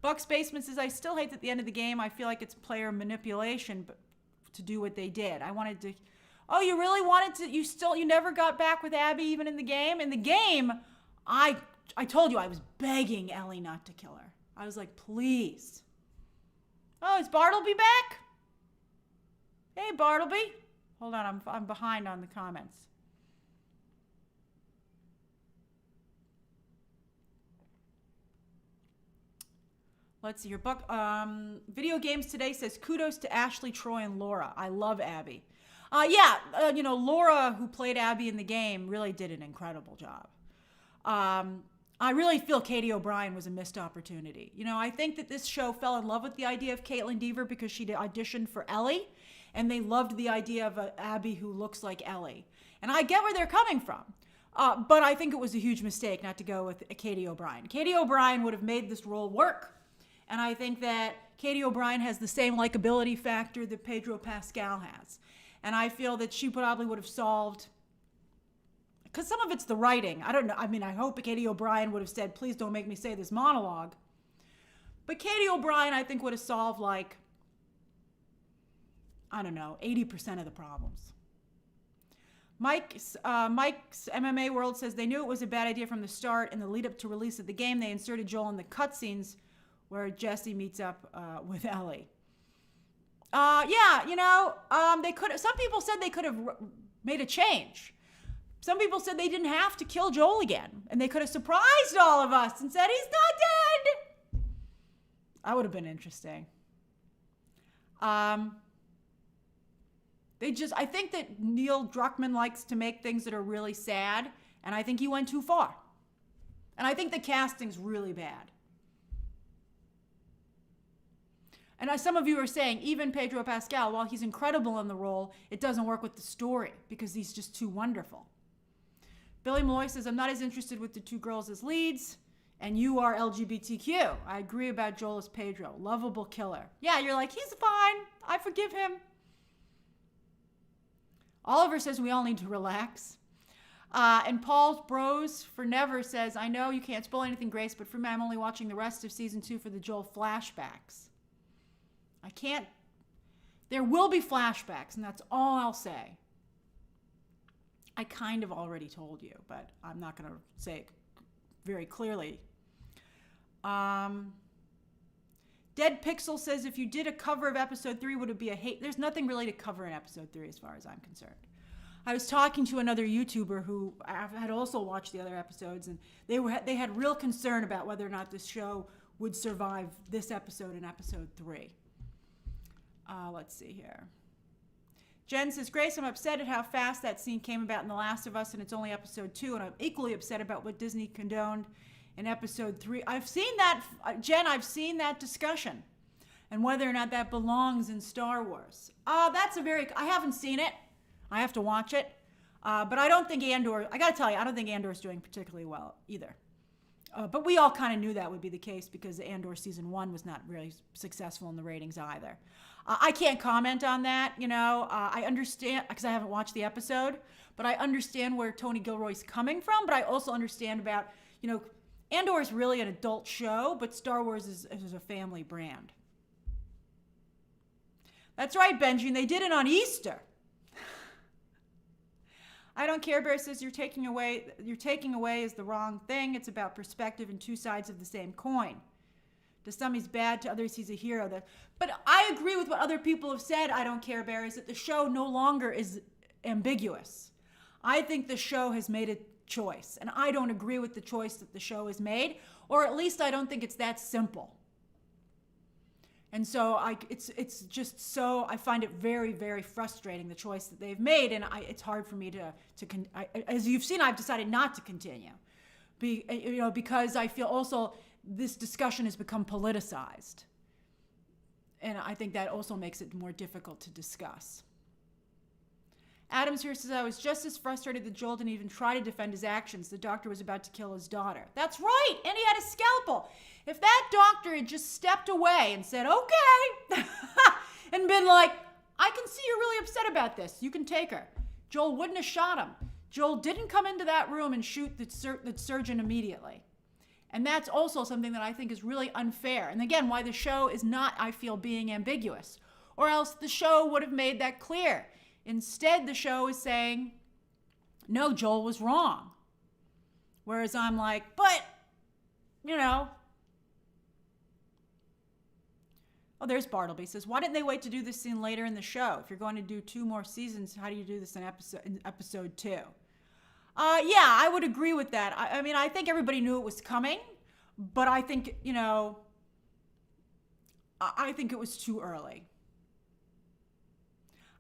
Buck's Basement says, I still hate that at the end of the game, I feel like it's player manipulation, but to do what they did. I wanted to, oh, you really wanted to, you never got back with Abby even in the game? In the game, I told you I was begging Ellie not to kill her. I was like, please. Oh, is Bartleby back? Hey, Bartleby. Hold on, I'm behind on the comments. Let's see here. Video Games Today says, kudos to Ashley, Troy, and Laura. I love Abby. You know, Laura, who played Abby in the game, really did an incredible job. I really feel Katie O'Brien was a missed opportunity. You know, I think that this show fell in love with the idea of Caitlin Dever because she auditioned for Ellie, and they loved the idea of Abby who looks like Ellie. And I get where they're coming from. But I think it was a huge mistake not to go with Katie O'Brien. Katie O'Brien would have made this role work. And I think that Katie O'Brien has the same likability factor that Pedro Pascal has. And I feel that she probably would have solved, because some of it's the writing. I don't know. I mean, I hope Katie O'Brien would have said, please don't make me say this monologue. But Katie O'Brien, I think, would have solved, like, I don't know, 80% of the problems. Mike's MMA World says they knew it was a bad idea from the start. In the lead up to release of the game, they inserted Joel in the cutscenes where Jesse meets up with Ellie. Yeah, you know, they could. Some people said they could have made a change. Some people said they didn't have to kill Joel again, and they could have surprised all of us and said he's not dead. That would have been interesting. I think that Neil Druckmann likes to make things that are really sad, and I think he went too far. And I think the casting's really bad. And as some of you are saying, even Pedro Pascal, while he's incredible in the role, it doesn't work with the story because he's just too wonderful. Billy Malloy says, I'm not as interested with the two girls as leads, and you are LGBTQ. I agree about Joel as Pedro. Lovable killer. Yeah, you're like, he's fine. I forgive him. Oliver says we all need to relax. And Paul Bros for Never says, I know you can't spoil anything, Grace, but for me, I'm only watching the rest of season 2 for the Joel flashbacks. I can't. There will be flashbacks, and that's all I'll say. I kind of already told you, but I'm not going to say it very clearly. Dead Pixel says, if you did a cover of episode 3, would it be a hate? There's nothing really to cover in episode 3 as far as I'm concerned. I was talking to another YouTuber who had also watched the other episodes, and they had real concern about whether or not this show would survive this episode and episode 3. Let's see here. Jen says, Grace, I'm upset at how fast that scene came about in The Last of Us, and it's only episode 2, and I'm equally upset about what Disney condoned in episode 3. I've seen that, Jen, I've seen that discussion, and whether or not that belongs in Star Wars. I haven't seen it. I have to watch it. But I don't think Andor, I gotta tell you, I don't think Andor's doing particularly well either. But we all kind of knew that would be the case because Andor season 1 was not really successful in the ratings either. I can't comment on that, you know. I understand, because I haven't watched the episode, but I understand where Tony Gilroy's coming from, but I also understand about, you know, Andor is really an adult show, but Star Wars is a family brand. That's right, Benji, they did it on Easter. I don't care, Bear says you're taking away is the wrong thing. It's about perspective and two sides of the same coin. To some he's bad, to others he's a hero. But I agree with what other people have said, I don't care, Bear, is that the show no longer is ambiguous. I think the show has made a choice, and I don't agree with the choice that the show has made, or at least I don't think it's that simple. And so it's just so, I find it very, very frustrating, the choice that they've made, and it's hard for me as you've seen, I've decided not to continue, because I feel also this discussion has become politicized, and I think that also makes it more difficult to discuss. Adams here says, I was just as frustrated that Joel didn't even try to defend his actions. The doctor was about to kill his daughter. That's right, and he had a scalpel. If that doctor had just stepped away and said, okay, and been like, I can see you're really upset about this. You can take her. Joel wouldn't have shot him. Joel didn't come into that room and shoot the surgeon immediately. And that's also something that I think is really unfair. And again, why the show is not, I feel, being ambiguous. Or else the show would have made that clear. Instead, the show is saying, no, Joel was wrong. Whereas I'm like, but, you know. Oh, there's Bartleby. Says, why didn't they wait to do this scene later in the show? If you're going to do 2 more seasons, how do you do this in episode 2? Yeah, I would agree with that. I mean, I think everybody knew it was coming, but I think, you know, I think it was too early.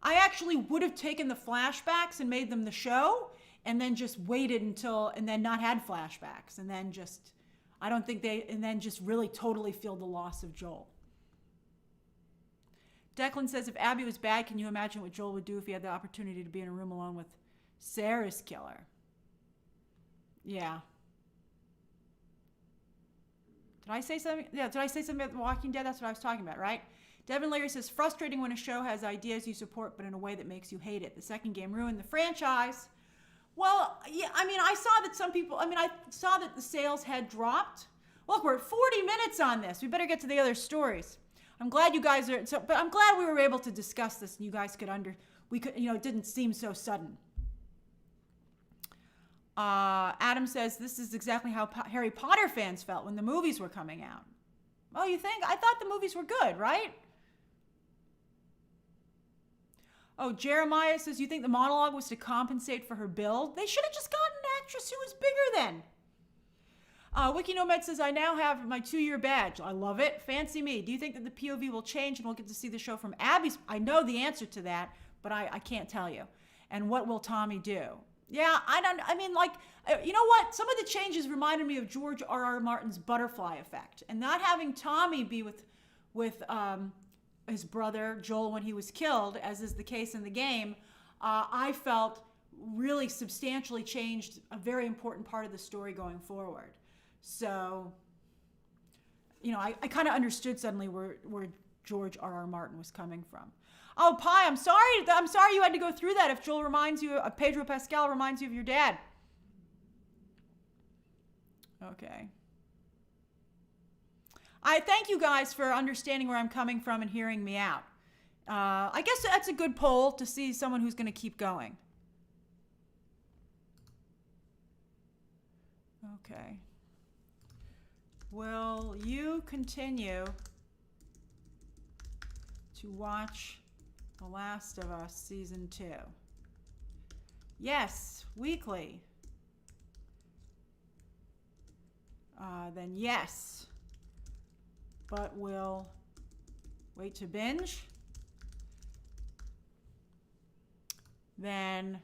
I actually would have taken the flashbacks and made them the show and then just waited and then not had flashbacks and then just, and then just really totally feel the loss of Joel. Declan says, if Abby was bad, can you imagine what Joel would do if he had the opportunity to be in a room alone with Sarah's killer? Yeah. Did I say something? Yeah, did I say something about The Walking Dead? That's what I was talking about, right? Devin Leary says, frustrating when a show has ideas you support, but in a way that makes you hate it. The second game ruined the franchise. Well, yeah, I mean, I saw that the sales had dropped. Look, we're at 40 minutes on this. We better get to the other stories. I'm glad you guys are, but I'm glad we were able to discuss this and you guys could it didn't seem so sudden. Adam says, this is exactly how Harry Potter fans felt when the movies were coming out. Oh, you think? I thought the movies were good, right? Oh, Jeremiah says, you think the monologue was to compensate for her build? They should have just gotten an actress who was bigger then. Wiki Nomad says, I now have my 2-year badge. I love it. Fancy me. Do you think that the POV will change and we'll get to see the show from Abby's? I know the answer to that, but I can't tell you. And what will Tommy do? Yeah, you know what? Some of the changes reminded me of George R.R. Martin's Butterfly Effect. And not having Tommy be with his brother Joel when he was killed, as is the case in the game, I felt really substantially changed a very important part of the story going forward. So, I kind of understood suddenly where George R.R. Martin was coming from. Oh, Pi, I'm sorry you had to go through that if Joel reminds you, Pedro Pascal reminds you of your dad. Okay. I thank you guys for understanding where I'm coming from and hearing me out. I guess that's a good poll to see someone who's going to keep going. Okay. Will you continue to watch The Last of Us Season 2? Yes, weekly. Then yes. But we'll wait to binge. Then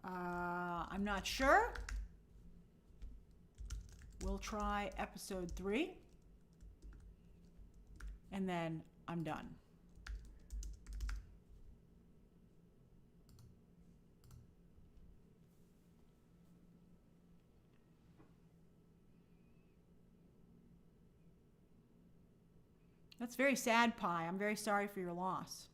I'm not sure. We'll try episode 3. And then I'm done. That's very sad, Pi. I'm very sorry for your loss.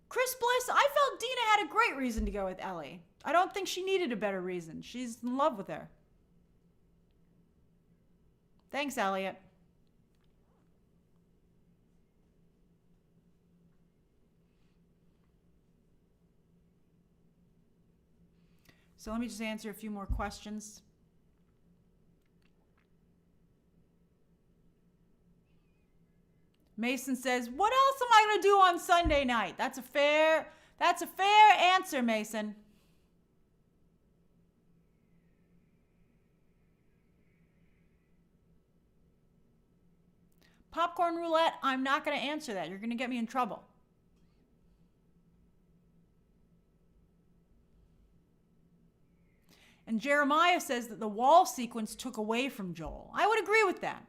Chris Bliss, I felt Dina had a great reason to go with Ellie. I don't think she needed a better reason. She's in love with her. Thanks, Elliot. So let me just answer a few more questions. Mason says, what else am I going to do on Sunday night? That's a fair answer, Mason. Popcorn roulette, I'm not going to answer that. You're going to get me in trouble. And Jeremiah says that the wall sequence took away from Joel. I would agree with that.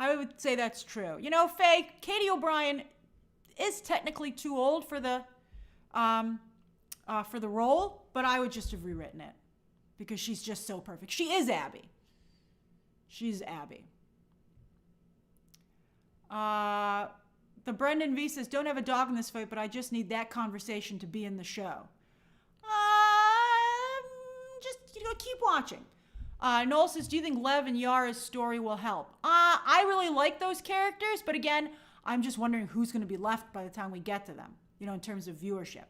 I would say that's true. You know, Faye, Katie O'Brien is technically too old for the role, but I would just have rewritten it because she's just so perfect. She is Abby. She's Abby. The Brendan V says, don't have a dog in this fight, but I just need that conversation to be in the show. Just keep watching. Noel says, do you think Lev and Yara's story will help? I really like those characters, but again, I'm just wondering who's going to be left by the time we get to them, in terms of viewership.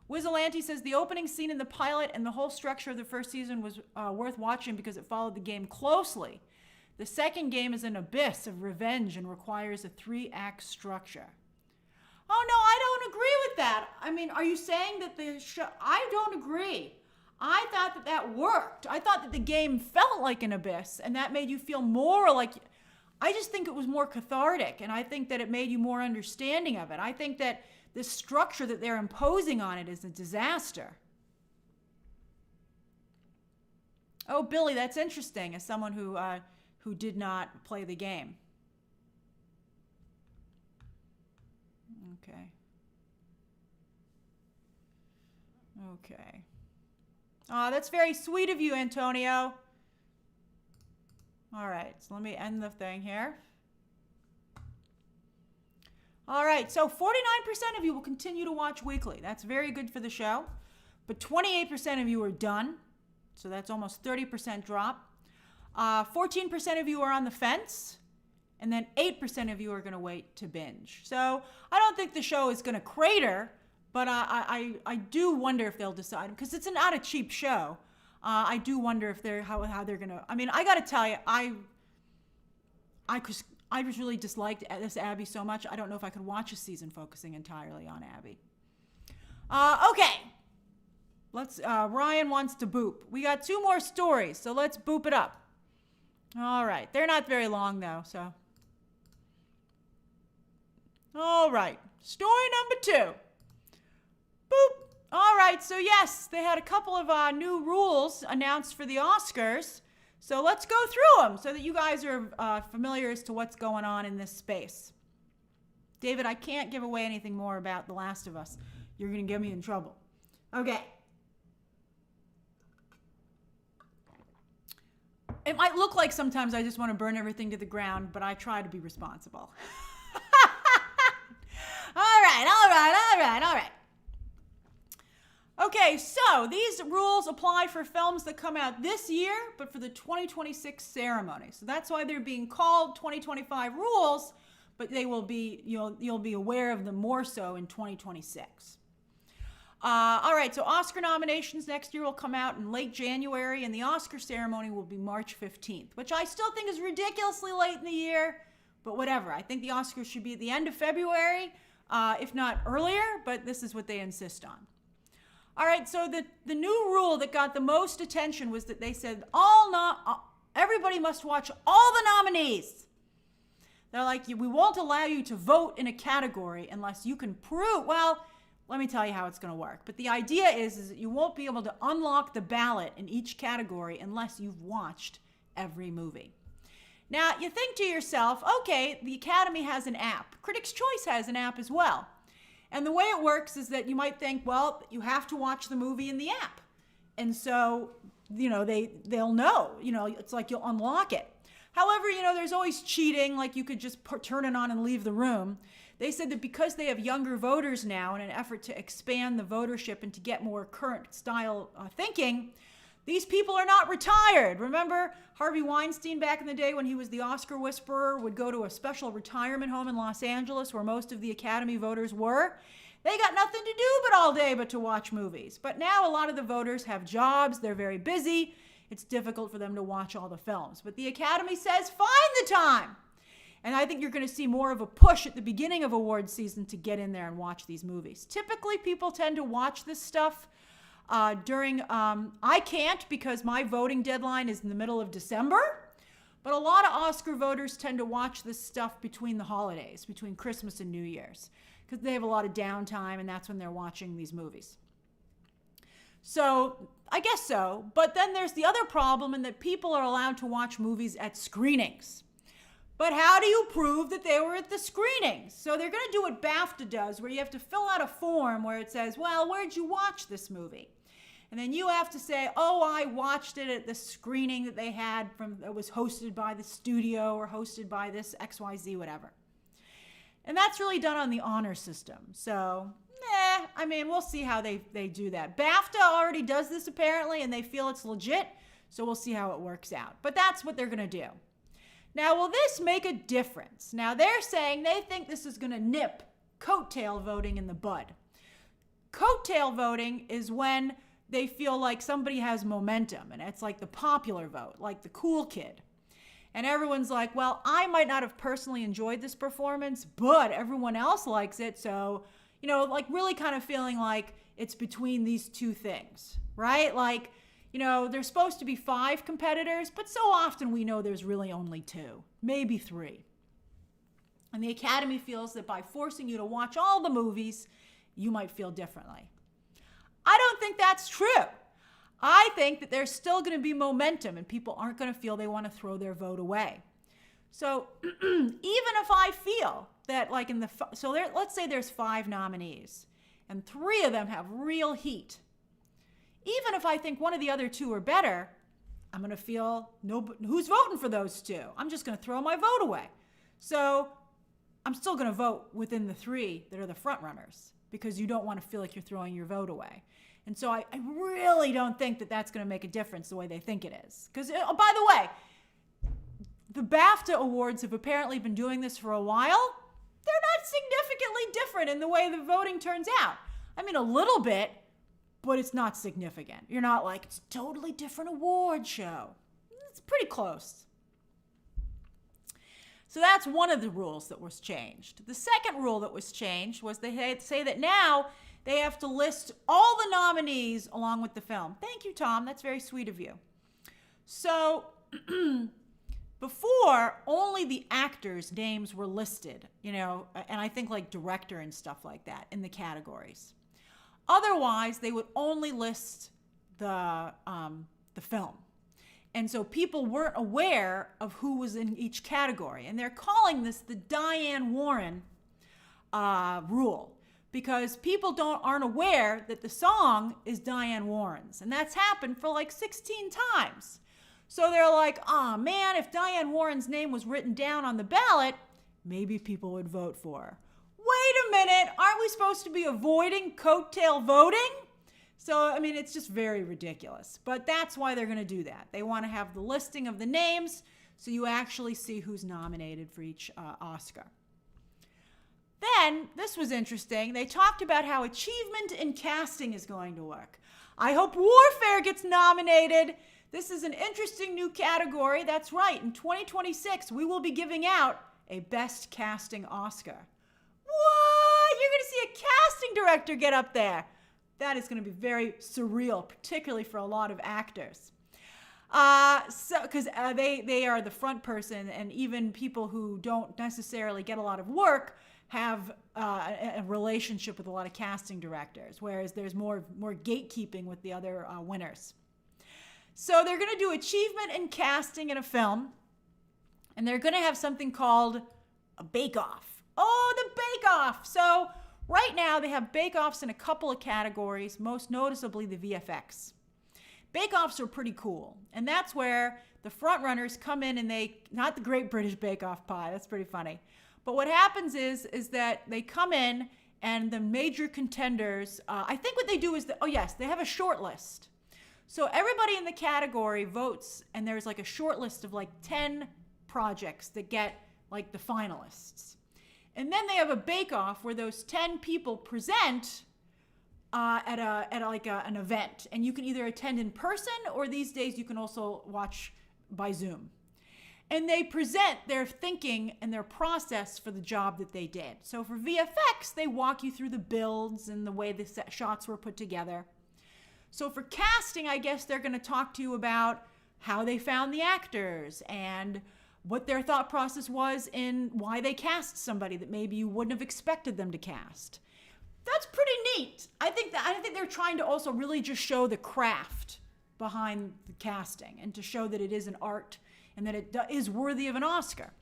Wizzalanti says, the opening scene in the pilot and the whole structure of the first season was worth watching because it followed the game closely. The second game is an abyss of revenge and requires a 3-act structure. Oh, no, I don't agree with that. I mean, are you saying that the show... I don't agree. I thought that worked. I thought that the game felt like an abyss, and that made you feel more like... I just think it was more cathartic, and I think that it made you more understanding of it. I think that the structure that they're imposing on it is a disaster. Oh, Billy, that's interesting, as someone who did not play the game. Okay. Okay. Oh, that's very sweet of you, Antonio. All right, so let me end the thing here. All right, so 49% of you will continue to watch weekly. That's very good for the show. But 28% of you are done. So that's almost 30% drop. 14% of you are on the fence. And then 8% of you are going to wait to binge. So I don't think the show is going to crater, but I do wonder if they'll decide, because it's not a cheap show. I do wonder if how they're going to. I mean, I got to tell you, I just really disliked this Abby so much. I don't know if I could watch a season focusing entirely on Abby. Okay. Ryan wants to boop. We got 2 more stories, so let's boop it up. All right. They're not very long, though, so. All right. Story number 2. Boop. All right. So, yes, they had a couple of new rules announced for the Oscars. So let's go through them so that you guys are familiar as to what's going on in this space. David, I can't give away anything more about The Last of Us. You're going to get me in trouble. Okay. It might look like sometimes I just want to burn everything to the ground, but I try to be responsible. All right. Okay, so these rules apply for films that come out this year, but for the 2026 ceremony. So that's why they're being called 2025 rules, but they will be, you'll be aware of them more so in 2026. All right, so Oscar nominations next year will come out in late January, and the Oscar ceremony will be March 15th, which I still think is ridiculously late in the year, but whatever. I think the Oscars should be at the end of February, if not earlier, but this is what they insist on. All right, so the new rule that got the most attention was that they said everybody must watch all the nominees. They're like, we won't allow you to vote in a category unless you can prove, well, let me tell you how it's going to work. But the idea is that you won't be able to unlock the ballot in each category unless you've watched every movie. Now, you think to yourself, okay, the Academy has an app. Critics' Choice has an app as well. And the way it works is that you might think, well, you have to watch the movie in the app. And so, they'll know, it's like you'll unlock it. However, there's always cheating, like you could just turn it on and leave the room. They said that because they have younger voters now in an effort to expand the votership and to get more current style thinking, these people are not retired. Remember Harvey Weinstein back in the day when he was the Oscar whisperer would go to a special retirement home in Los Angeles where most of the Academy voters were? They got nothing to do all day but to watch movies. But now a lot of the voters have jobs. They're very busy. It's difficult for them to watch all the films. But the Academy says, find the time. And I think you're going to see more of a push at the beginning of award season to get in there and watch these movies. Typically, people tend to watch this stuff during, I can't because my voting deadline is in the middle of December, but a lot of Oscar voters tend to watch this stuff between the holidays, between Christmas and New Year's, because they have a lot of downtime and that's when they're watching these movies. So, I guess so, but then there's the other problem in that people are allowed to watch movies at screenings. But how do you prove that they were at the screenings? So they're going to do what BAFTA does, where you have to fill out a form where it says, well, where'd you watch this movie? And then you have to say, oh, I watched it at the screening that they had that was hosted by the studio or hosted by this XYZ, whatever. And that's really done on the honor system. So, we'll see how they do that. BAFTA already does this apparently, and they feel it's legit. So we'll see how it works out. But that's what they're going to do. Now, will this make a difference? Now, they're saying they think this is going to nip coattail voting in the bud. Coattail voting is when they feel like somebody has momentum, and it's like the popular vote, like the cool kid. And everyone's like, well, I might not have personally enjoyed this performance, but everyone else likes it. So, like really kind of feeling like it's between these two things, right? Like, there's supposed to be 5 competitors, but so often we know there's really only 2, maybe 3. And the Academy feels that by forcing you to watch all the movies, you might feel differently. I don't think that's true. I think that there's still going to be momentum and people aren't going to feel they want to throw their vote away. So even if I feel that like let's say there's 5 nominees and 3 of them have real heat. Even if I think one of the other 2 are better, I'm going to feel, who's voting for those two? I'm just going to throw my vote away. So I'm still going to vote within the three that are the front runners because you don't want to feel like you're throwing your vote away. And so I really don't think that that's going to make a difference the way they think it is. Because, oh, by the way, the BAFTA awards have apparently been doing this for a while. They're not significantly different in the way the voting turns out. I mean, a little bit, but it's not significant. You're not like, it's a totally different award show. It's pretty close. So that's one of the rules that was changed. The second rule that was changed was they say that now they have to list all the nominees along with the film. Thank you, Tom. That's very sweet of you. So before, only the actors' names were listed, you know, and I think like director and stuff like that in the categories. Otherwise, they would only list the film. And so people weren't aware of who was in each category. And they're calling this the Diane Warren rule because people aren't aware that the song is Diane Warren's. And that's happened for like 16 times. So they're like, oh man, if Diane Warren's name was written down on the ballot, maybe people would vote for her. Wait a minute, aren't we supposed to be avoiding coattail voting? So, I mean, it's just very ridiculous. But that's why they're going to do that. They want to have the listing of the names so you actually see who's nominated for each Oscar. Then, this was interesting. They talked about how achievement in casting is going to work. I hope Warfare gets nominated. This is an interesting new category. That's right. In 2026, we will be giving out a Best Casting Oscar. What? You're going to see a casting director get up there. That is going to be very surreal, particularly for a lot of actors. Because they are the front person, and even people who don't necessarily get a lot of work have a relationship with a lot of casting directors, whereas there's more gatekeeping with the other winners. So they're going to do achievement in casting in a film, and they're going to have something called a bake-off. Oh, the bake-off! So right now, they have bake-offs in a couple of categories, most noticeably the VFX. Bake-offs are pretty cool, and that's where the front runners come in and not the Great British Bake-Off pie, that's pretty funny, but what happens is that they come in and the major contenders, I think what they do is, they have a short list. So everybody in the category votes, and there's like a short list of like 10 projects that get like the finalists. And then they have a bake-off where those 10 people present at an event. And you can either attend in person, or these days you can also watch by Zoom. And they present their thinking and their process for the job that they did. So for VFX, they walk you through the builds and the way the shots were put together. So for casting, I guess they're going to talk to you about how they found the actors and what their thought process was in why they cast somebody that maybe you wouldn't have expected them to cast. That's pretty neat. I think they're trying to also really just show the craft behind the casting and to show that it is an art and that it is worthy of an Oscar.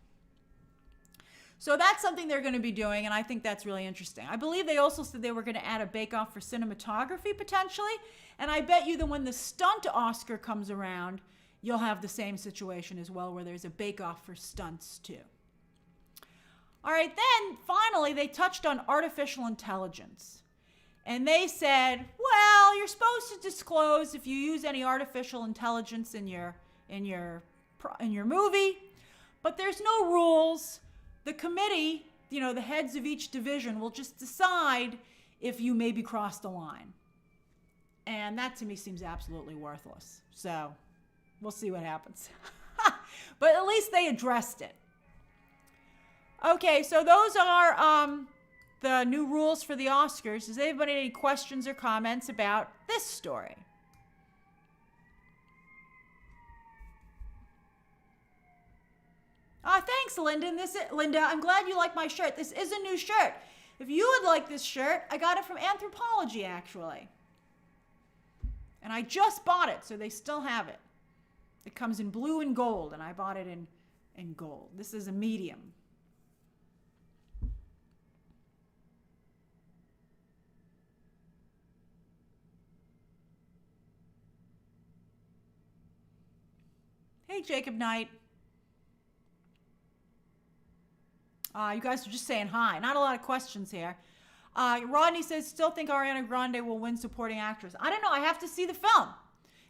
So that's something they're going to be doing, and I think that's really interesting. I believe they also said they were going to add a bake-off for cinematography potentially, and I bet you that when the stunt Oscar comes around, you'll have the same situation as well, where there's a bake-off for stunts too. All right, then finally they touched on artificial intelligence. And they said, well, you're supposed to disclose if you use any artificial intelligence in your movie, but there's no rules. The committee, the heads of each division will just decide if you maybe crossed the line. And that to me seems absolutely worthless. So we'll see what happens. But at least they addressed it. Okay, so those are the new rules for the Oscars. Does anybody have any questions or comments about this story? Thanks, Linda. I'm glad you like my shirt. This is a new shirt. If you would like this shirt, I got it from Anthropology, actually. And I just bought it, so they still have it. It comes in blue and gold, and I bought it in gold. This is a medium. Hey, Jacob Knight. You guys are just saying hi. Not a lot of questions here. Rodney says, still think Ariana Grande will win supporting actress. I don't know. I have to see the film.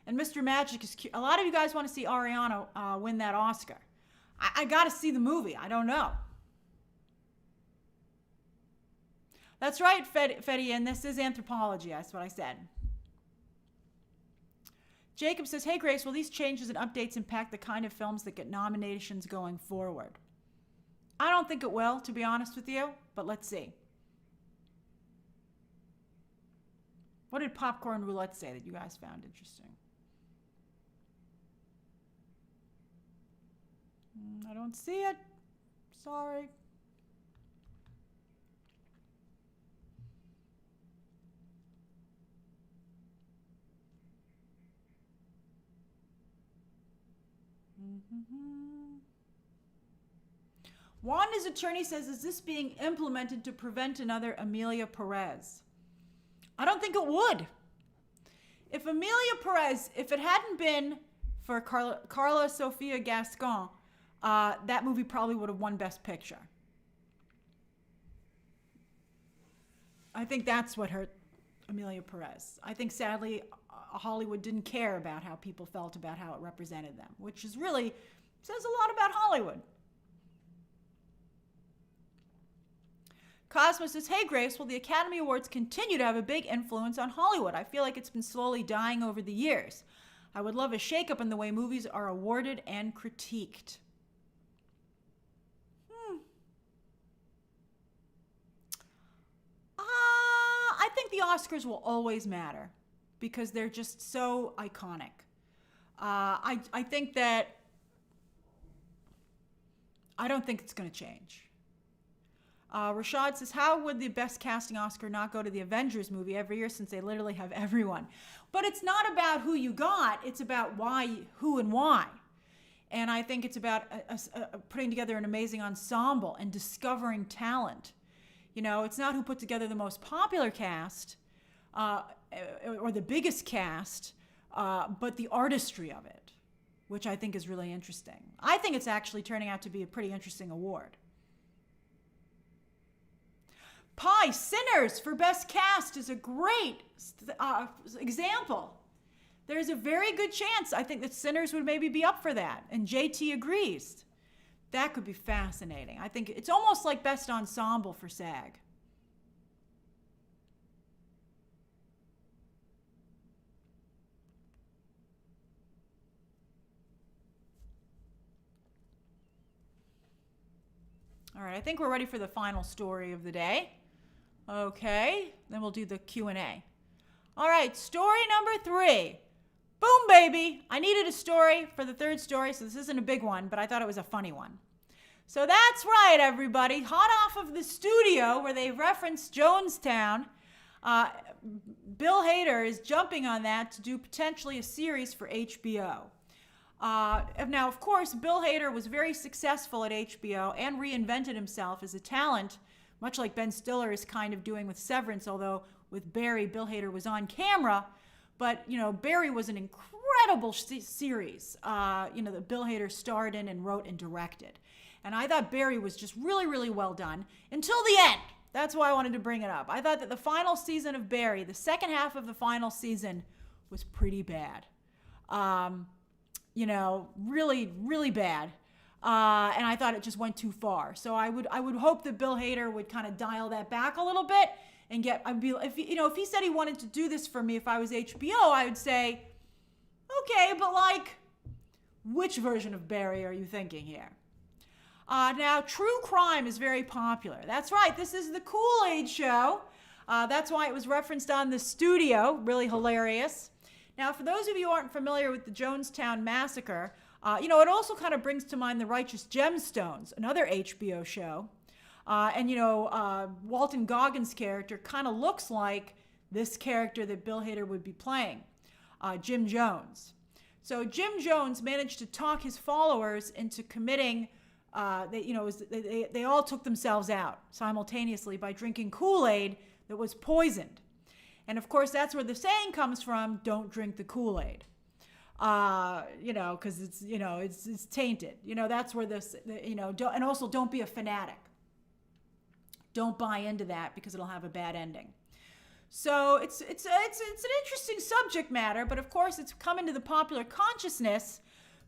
And Mr. Magic is cute. A lot of you guys want to see Ariana win that Oscar. I got to see the movie. I don't know. That's right, Fetty, and this is Anthropology. That's what I said. Jacob says, hey, Grace, will these changes and updates impact the kind of films that get nominations going forward? I don't think it will, to be honest with you, but let's see. What did Popcorn Roulette say that you guys found interesting? I don't see it. Sorry. Wanda's attorney says, is this being implemented to prevent another Amelia Perez? I don't think it would. If Amelia Perez, if it hadn't been for Carla Sofia Gascon, that movie probably would have won Best Picture. I think that's what hurt Amelia Perez. I think, sadly, Hollywood didn't care about how people felt about how it represented them, which is really says a lot about Hollywood. Cosmos says, hey, Grace, will the Academy Awards continue to have a big influence on Hollywood? I feel like it's been slowly dying over the years. I would love a shakeup in the way movies are awarded and critiqued. I think the Oscars will always matter because they're just so iconic. I think that I don't think it's going to change. Rashad says, how would the Best Casting Oscar not go to the Avengers movie every year since they literally have everyone? But it's not about who you got. It's about why, who, and why. And I think it's about putting together an amazing ensemble and discovering talent. You know, it's not who put together the most popular cast or the biggest cast, but the artistry of it, which I think is really interesting. I think it's actually turning out to be a pretty interesting award. Pie, Sinners for Best Cast is a great example. There's a very good chance I think that Sinners would maybe be up for that, and JT agrees. That could be fascinating. I think it's almost like Best Ensemble for SAG. All right, I think we're ready for the final story of the day. Okay, then we'll do the Q&A. All right, story number 3. Boom, baby. I needed a story for the third story, so this isn't a big one, but I thought it was a funny one. So that's right, everybody. Hot off of the studio where they referenced Jonestown, Bill Hader is jumping on that to do potentially a series for HBO. Now, of course, Bill Hader was very successful at HBO and reinvented himself as a talent, much like Ben Stiller is kind of doing with Severance, although with Barry, Bill Hader was on camera. But, you know, Barry was an incredible series, that Bill Hader starred in and wrote and directed. And I thought Barry was just really, really well done until the end. That's why I wanted to bring it up. I thought that the final season of Barry, the second half of the final season, was pretty bad. Really, really bad. And I thought it just went too far. So I would hope that Bill Hader would kind of dial that back a little bit and if he said he wanted to do this for me, if I was HBO, I would say, okay, but which version of Barry are you thinking here? Now, true crime is very popular. That's right. This is the Kool-Aid show. That's why it was referenced on the studio. Really hilarious. Now, for those of you who aren't familiar with the Jonestown Massacre, it also kind of brings to mind The Righteous Gemstones, another HBO show. Walton Goggins' character kind of looks like this character that Bill Hader would be playing, Jim Jones. So Jim Jones managed to talk his followers into committing, they all took themselves out simultaneously by drinking Kool-Aid that was poisoned. And of course, that's where the saying comes from, don't drink the Kool-Aid. because it's tainted. That's where and also don't be a fanatic. Don't buy into that because it'll have a bad ending. So it's an interesting subject matter, but of course it's come into the popular consciousness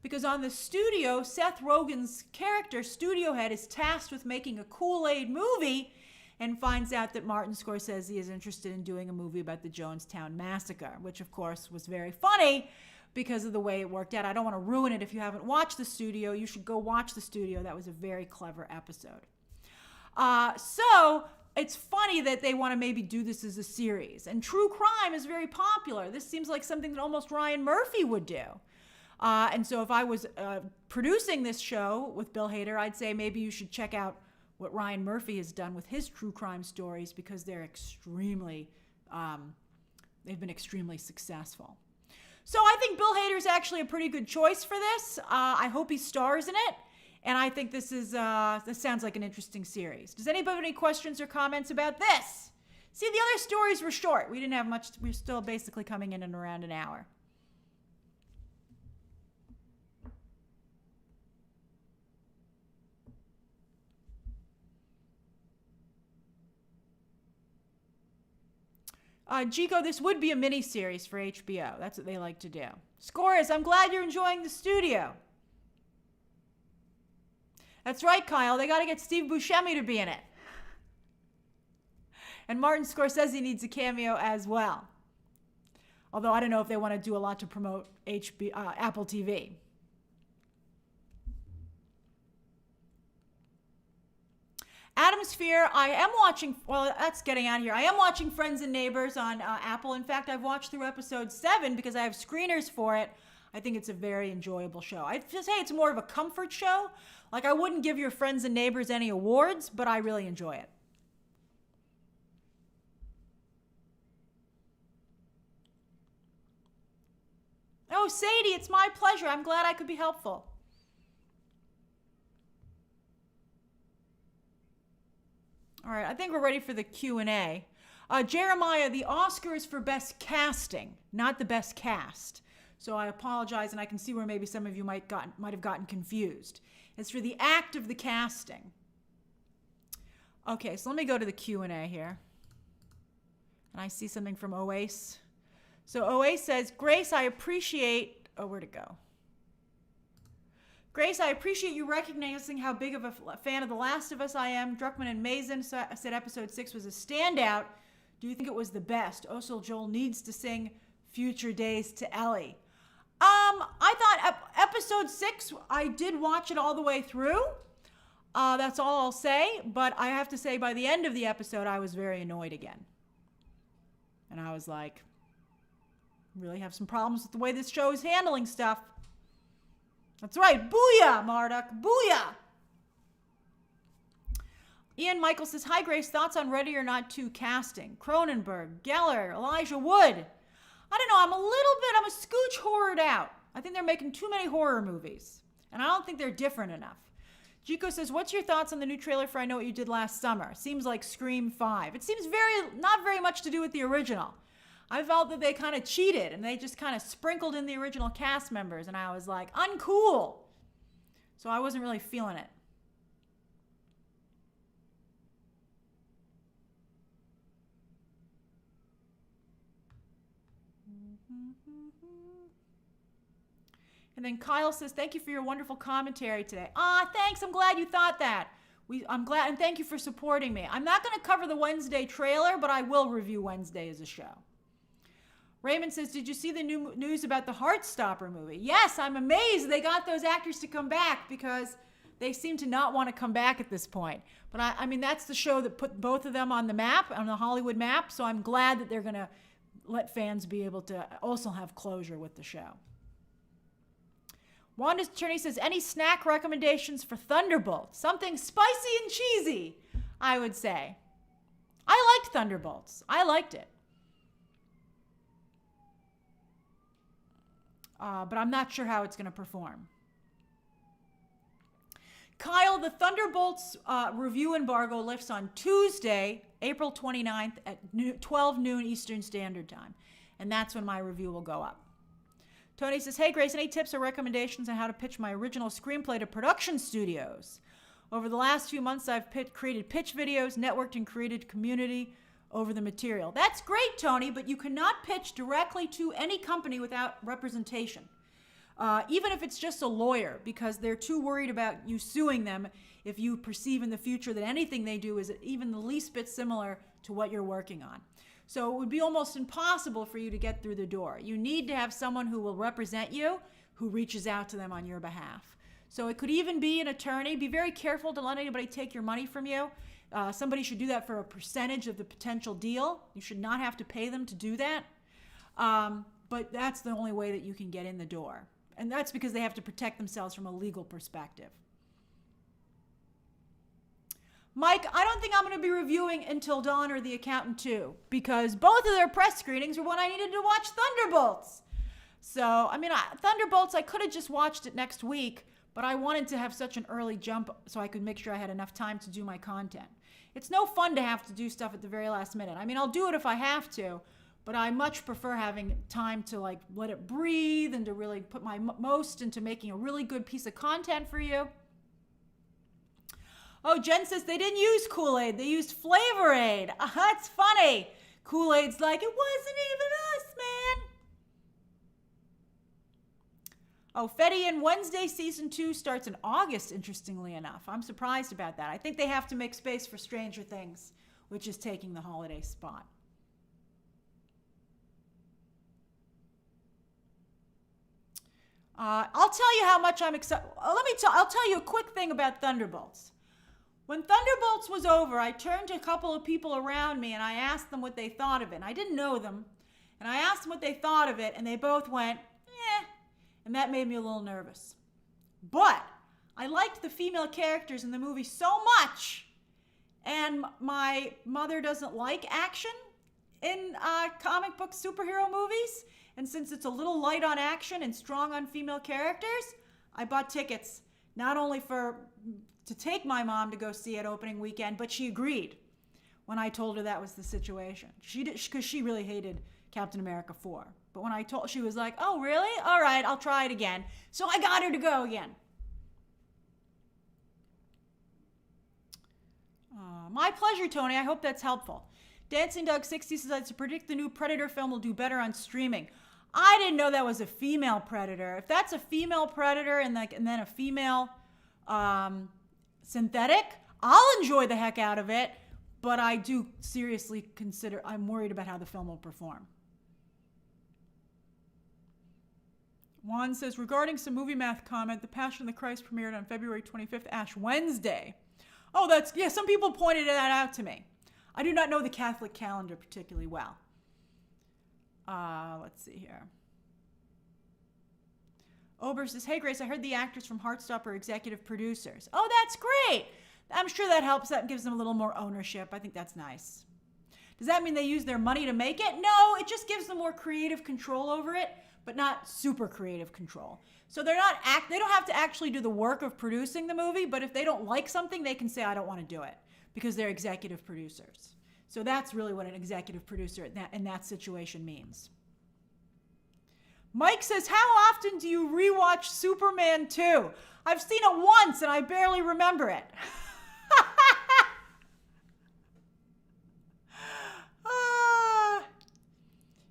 because on the studio, Seth Rogen's character, studio head, is tasked with making a Kool-Aid movie and finds out that Martin Scorsese is interested in doing a movie about the Jonestown Massacre, which of course was very funny because of the way it worked out. I don't want to ruin it. If you haven't watched The Studio, you should go watch The Studio. That was a very clever episode. So it's funny that they want to maybe do this as a series. And true crime is very popular. This seems like something that almost Ryan Murphy would do. And so if I was producing this show with Bill Hader, I'd say maybe you should check out what Ryan Murphy has done with his true crime stories because they're they've been extremely successful. So I think Bill Hader is actually a pretty good choice for this. I hope he stars in it. And I think this sounds like an interesting series. Does anybody have any questions or comments about this? See, the other stories were short. We didn't have much. We're still basically coming in around an hour. Chico, this would be a mini-series for HBO. That's what they like to do. Scores, I'm glad you're enjoying The Studio. That's right, Kyle. They got to get Steve Buscemi to be in it. And Martin Scorsese needs a cameo as well. Although I don't know if they want to do a lot to promote Apple TV. Adam Sphere, I am watching, well, that's getting out of here. I am watching Friends and Neighbors on Apple. In fact, I've watched through episode 7 because I have screeners for it. I think it's a very enjoyable show. I'd just say it's more of a comfort show. Like, I wouldn't give your Friends and Neighbors any awards, but I really enjoy it. Oh, Sadie, it's my pleasure. I'm glad I could be helpful. All right, I think we're ready for the Q&A. Jeremiah, the Oscar is for best casting, not the best cast. So I apologize, and I can see where maybe some of you might have gotten confused. It's for the act of the casting. Okay, so let me go to the Q&A here. And I see something from Oace. So Oace says, Grace, I appreciate... Oh, where'd it go? Grace, I appreciate you recognizing how big of a fan of The Last of Us I am. Druckmann and Mazin said episode 6 was a standout. Do you think it was the best? Also, Joel needs to sing Future Days to Ellie. I thought episode 6, I did watch it all the way through. That's all I'll say. But I have to say, by the end of the episode, I was very annoyed again. And I was like, really have some problems with the way this show is handling stuff. That's right. Booyah, Marduk. Booyah. Ian Michael says, hi, Grace. Thoughts on Ready or Not 2 casting? Cronenberg, Geller, Elijah Wood. I don't know. I'm a scooch horrored out. I think they're making too many horror movies. And I don't think they're different enough. Jico says, what's your thoughts on the new trailer for I Know What You Did Last Summer? Seems like Scream 5. It seems not very much to do with the original. I felt that they kind of cheated and they just kind of sprinkled in the original cast members. And I was like, uncool. So I wasn't really feeling it. And then Kyle says, thank you for your wonderful commentary today. Thanks. I'm glad you thought that. I'm glad, and thank you for supporting me. I'm not going to cover the Wednesday trailer, but I will review Wednesday as a show. Raymond says, did you see the new news about the Heartstopper movie? Yes, I'm amazed they got those actors to come back because they seem to not want to come back at this point. But I mean, that's the show that put both of them on the map, on the Hollywood map. So I'm glad that they're going to let fans be able to also have closure with the show. Wanda's attorney says, any snack recommendations for Thunderbolts? Something spicy and cheesy, I would say. I liked Thunderbolts. I liked it. But I'm not sure how it's going to perform. Kyle, the Thunderbolts review embargo lifts on Tuesday, April 29th at 12 noon Eastern Standard Time. And that's when my review will go up. Tony says, hey, Grace, any tips or recommendations on how to pitch my original screenplay to production studios? Over the last few months, I've created pitch videos, networked and created community over the material. That's great, Tony, but you cannot pitch directly to any company without representation. Even if it's just a lawyer, because they're too worried about you suing them if you perceive in the future that anything they do is even the least bit similar to what you're working on. So it would be almost impossible for you to get through the door. You need to have someone who will represent you, who reaches out to them on your behalf. So it could even be an attorney. Be very careful to let anybody take your money from you. Somebody should do that for a percentage of the potential deal. You should not have to pay them to do that. But that's the only way that you can get in the door. And that's because they have to protect themselves from a legal perspective. Mike, I don't think I'm going to be reviewing Until Dawn or The Accountant 2, because both of their press screenings were when I needed to watch Thunderbolts. So, I mean, Thunderbolts, I could have just watched it next week, but I wanted to have such an early jump so I could make sure I had enough time to do my content. It's no fun to have to do stuff at the very last minute. I mean, I'll do it if I have to, but I much prefer having time to like let it breathe and to really put my most into making a really good piece of content for you. Oh, Jen says they didn't use Kool-Aid. They used Flavor Aid. That's funny. Kool-Aid's like, it wasn't even us, man. Oh, Fetty and Wednesday Season 2 starts in August, interestingly enough. I'm surprised about that. I think they have to make space for Stranger Things, which is taking the holiday spot. I'll tell you how much I'm excited. I'll tell you a quick thing about Thunderbolts. When Thunderbolts was over, I turned to a couple of people around me and I asked them what they thought of it. And I didn't know them. And I asked them what they thought of it, and they both went, eh. And that made me a little nervous. But I liked the female characters in the movie so much. And my mother doesn't like action in comic book superhero movies. And since it's a little light on action and strong on female characters, I bought tickets, not only to take my mom to go see it opening weekend, but she agreed when I told her that was the situation. She did, because she really hated Captain America 4. But when I told, she was like, oh, really? All right, I'll try it again. So I got her to go again. My pleasure, Tony. I hope that's helpful. Dancing Dog 60 says, I predict the new Predator film will do better on streaming. I didn't know that was a female Predator. If that's a female Predator and then a female synthetic, I'll enjoy the heck out of it, but I do seriously consider, I'm worried about how the film will perform. Juan says, regarding some movie math comment, The Passion of the Christ premiered on February 25th, Ash Wednesday. Oh, yeah, some people pointed that out to me. I do not know the Catholic calendar particularly well. Let's see here. Ober says, hey, Grace, I heard the actors from Heartstopper are executive producers. Oh, that's great. I'm sure that helps. That gives them a little more ownership. I think that's nice. Does that mean they use their money to make it? No, it just gives them more creative control over it, but not super creative control. So they don't have to actually do the work of producing the movie, but if they don't like something, they can say, I don't want to do it, because they're executive producers. So that's really what an executive producer in that situation means. Mike says, how often do you rewatch Superman 2? I've seen it once and I barely remember it.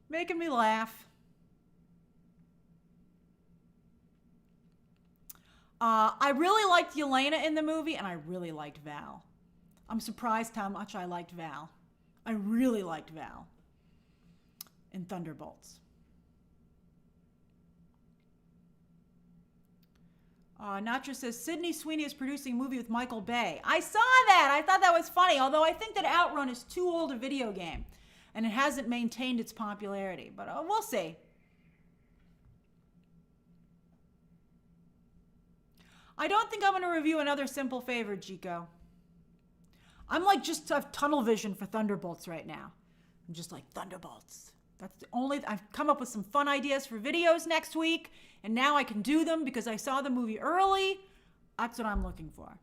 Making me laugh. I really liked Yelena in the movie, and I really liked Val. I'm surprised how much I liked Val. I really liked Val in Thunderbolts. Nacho says, Sydney Sweeney is producing a movie with Michael Bay. I saw that. I thought that was funny, although I think that Outrun is too old a video game, and it hasn't maintained its popularity. But we'll see. I don't think I'm going to review another Simple Favor, Chico. I'm like just have tunnel vision for Thunderbolts right now. I'm just like, Thunderbolts. That's the only, I've come up with some fun ideas for videos next week, and now I can do them because I saw the movie early. That's what I'm looking for.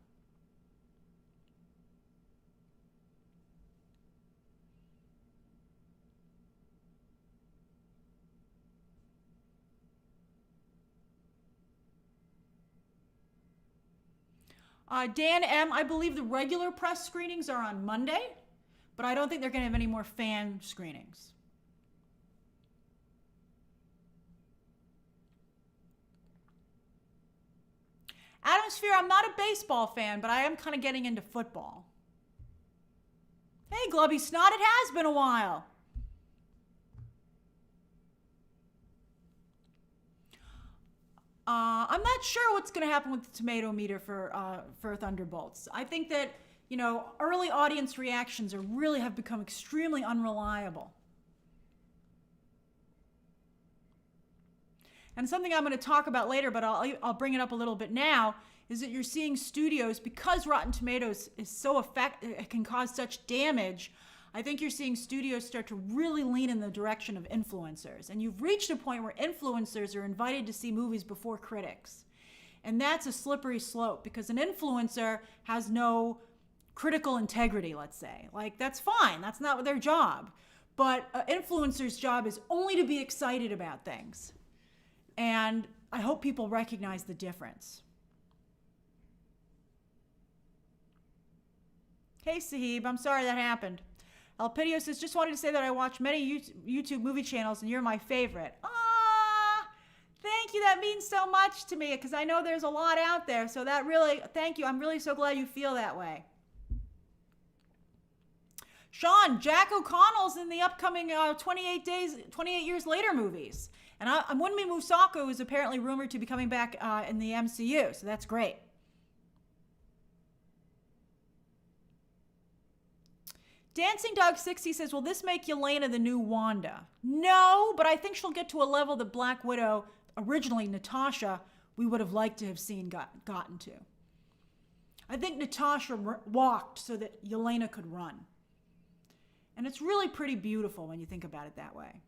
Dan M., I believe the regular press screenings are on Monday, but I don't think they're going to have any more fan screenings. Atmosphere, I'm not a baseball fan, but I am kind of getting into football. Hey, Glubby Snot, it has been a while. I'm not sure what's going to happen with the tomato meter for Thunderbolts. I think that, early audience reactions have become extremely unreliable. And something I'm going to talk about later, but I'll bring it up a little bit now, is that you're seeing studios, because Rotten Tomatoes is so it can cause such damage, I think you're seeing studios start to really lean in the direction of influencers. And you've reached a point where influencers are invited to see movies before critics. And that's a slippery slope, because an influencer has no critical integrity, let's say. Like, that's fine. That's not their job. But an influencer's job is only to be excited about things. And I hope people recognize the difference. Hey, Sahib, I'm sorry that happened. Elpidio says, just wanted to say that I watch many YouTube movie channels and you're my favorite. Thank you. That means so much to me because I know there's a lot out there. So thank you. I'm really so glad you feel that way. Sean, Jack O'Connell's in the upcoming 28 Years Later movies. And Wunmi Musako is apparently rumored to be coming back in the MCU. So that's great. Dancing Dog 60 says, will this make Yelena the new Wanda? No, but I think she'll get to a level that Black Widow, originally Natasha, we would have liked to have seen gotten to. I think Natasha walked so that Yelena could run. And it's really pretty beautiful when you think about it that way.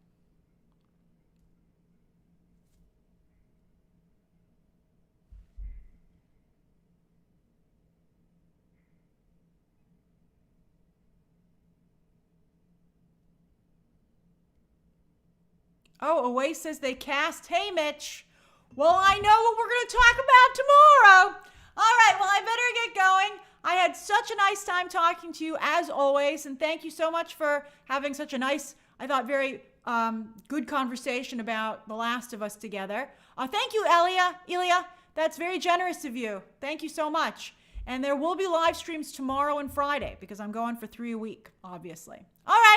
Oh, Away says they cast. Hey, Mitch. Well, I know what we're going to talk about tomorrow. All right, well, I better get going. I had such a nice time talking to you, as always, and thank you so much for having such a nice, I thought, very good conversation about The Last of Us together. Thank you, Ilya. That's very generous of you. Thank you so much. And there will be live streams tomorrow and Friday because I'm going for 3 a week, obviously. All right.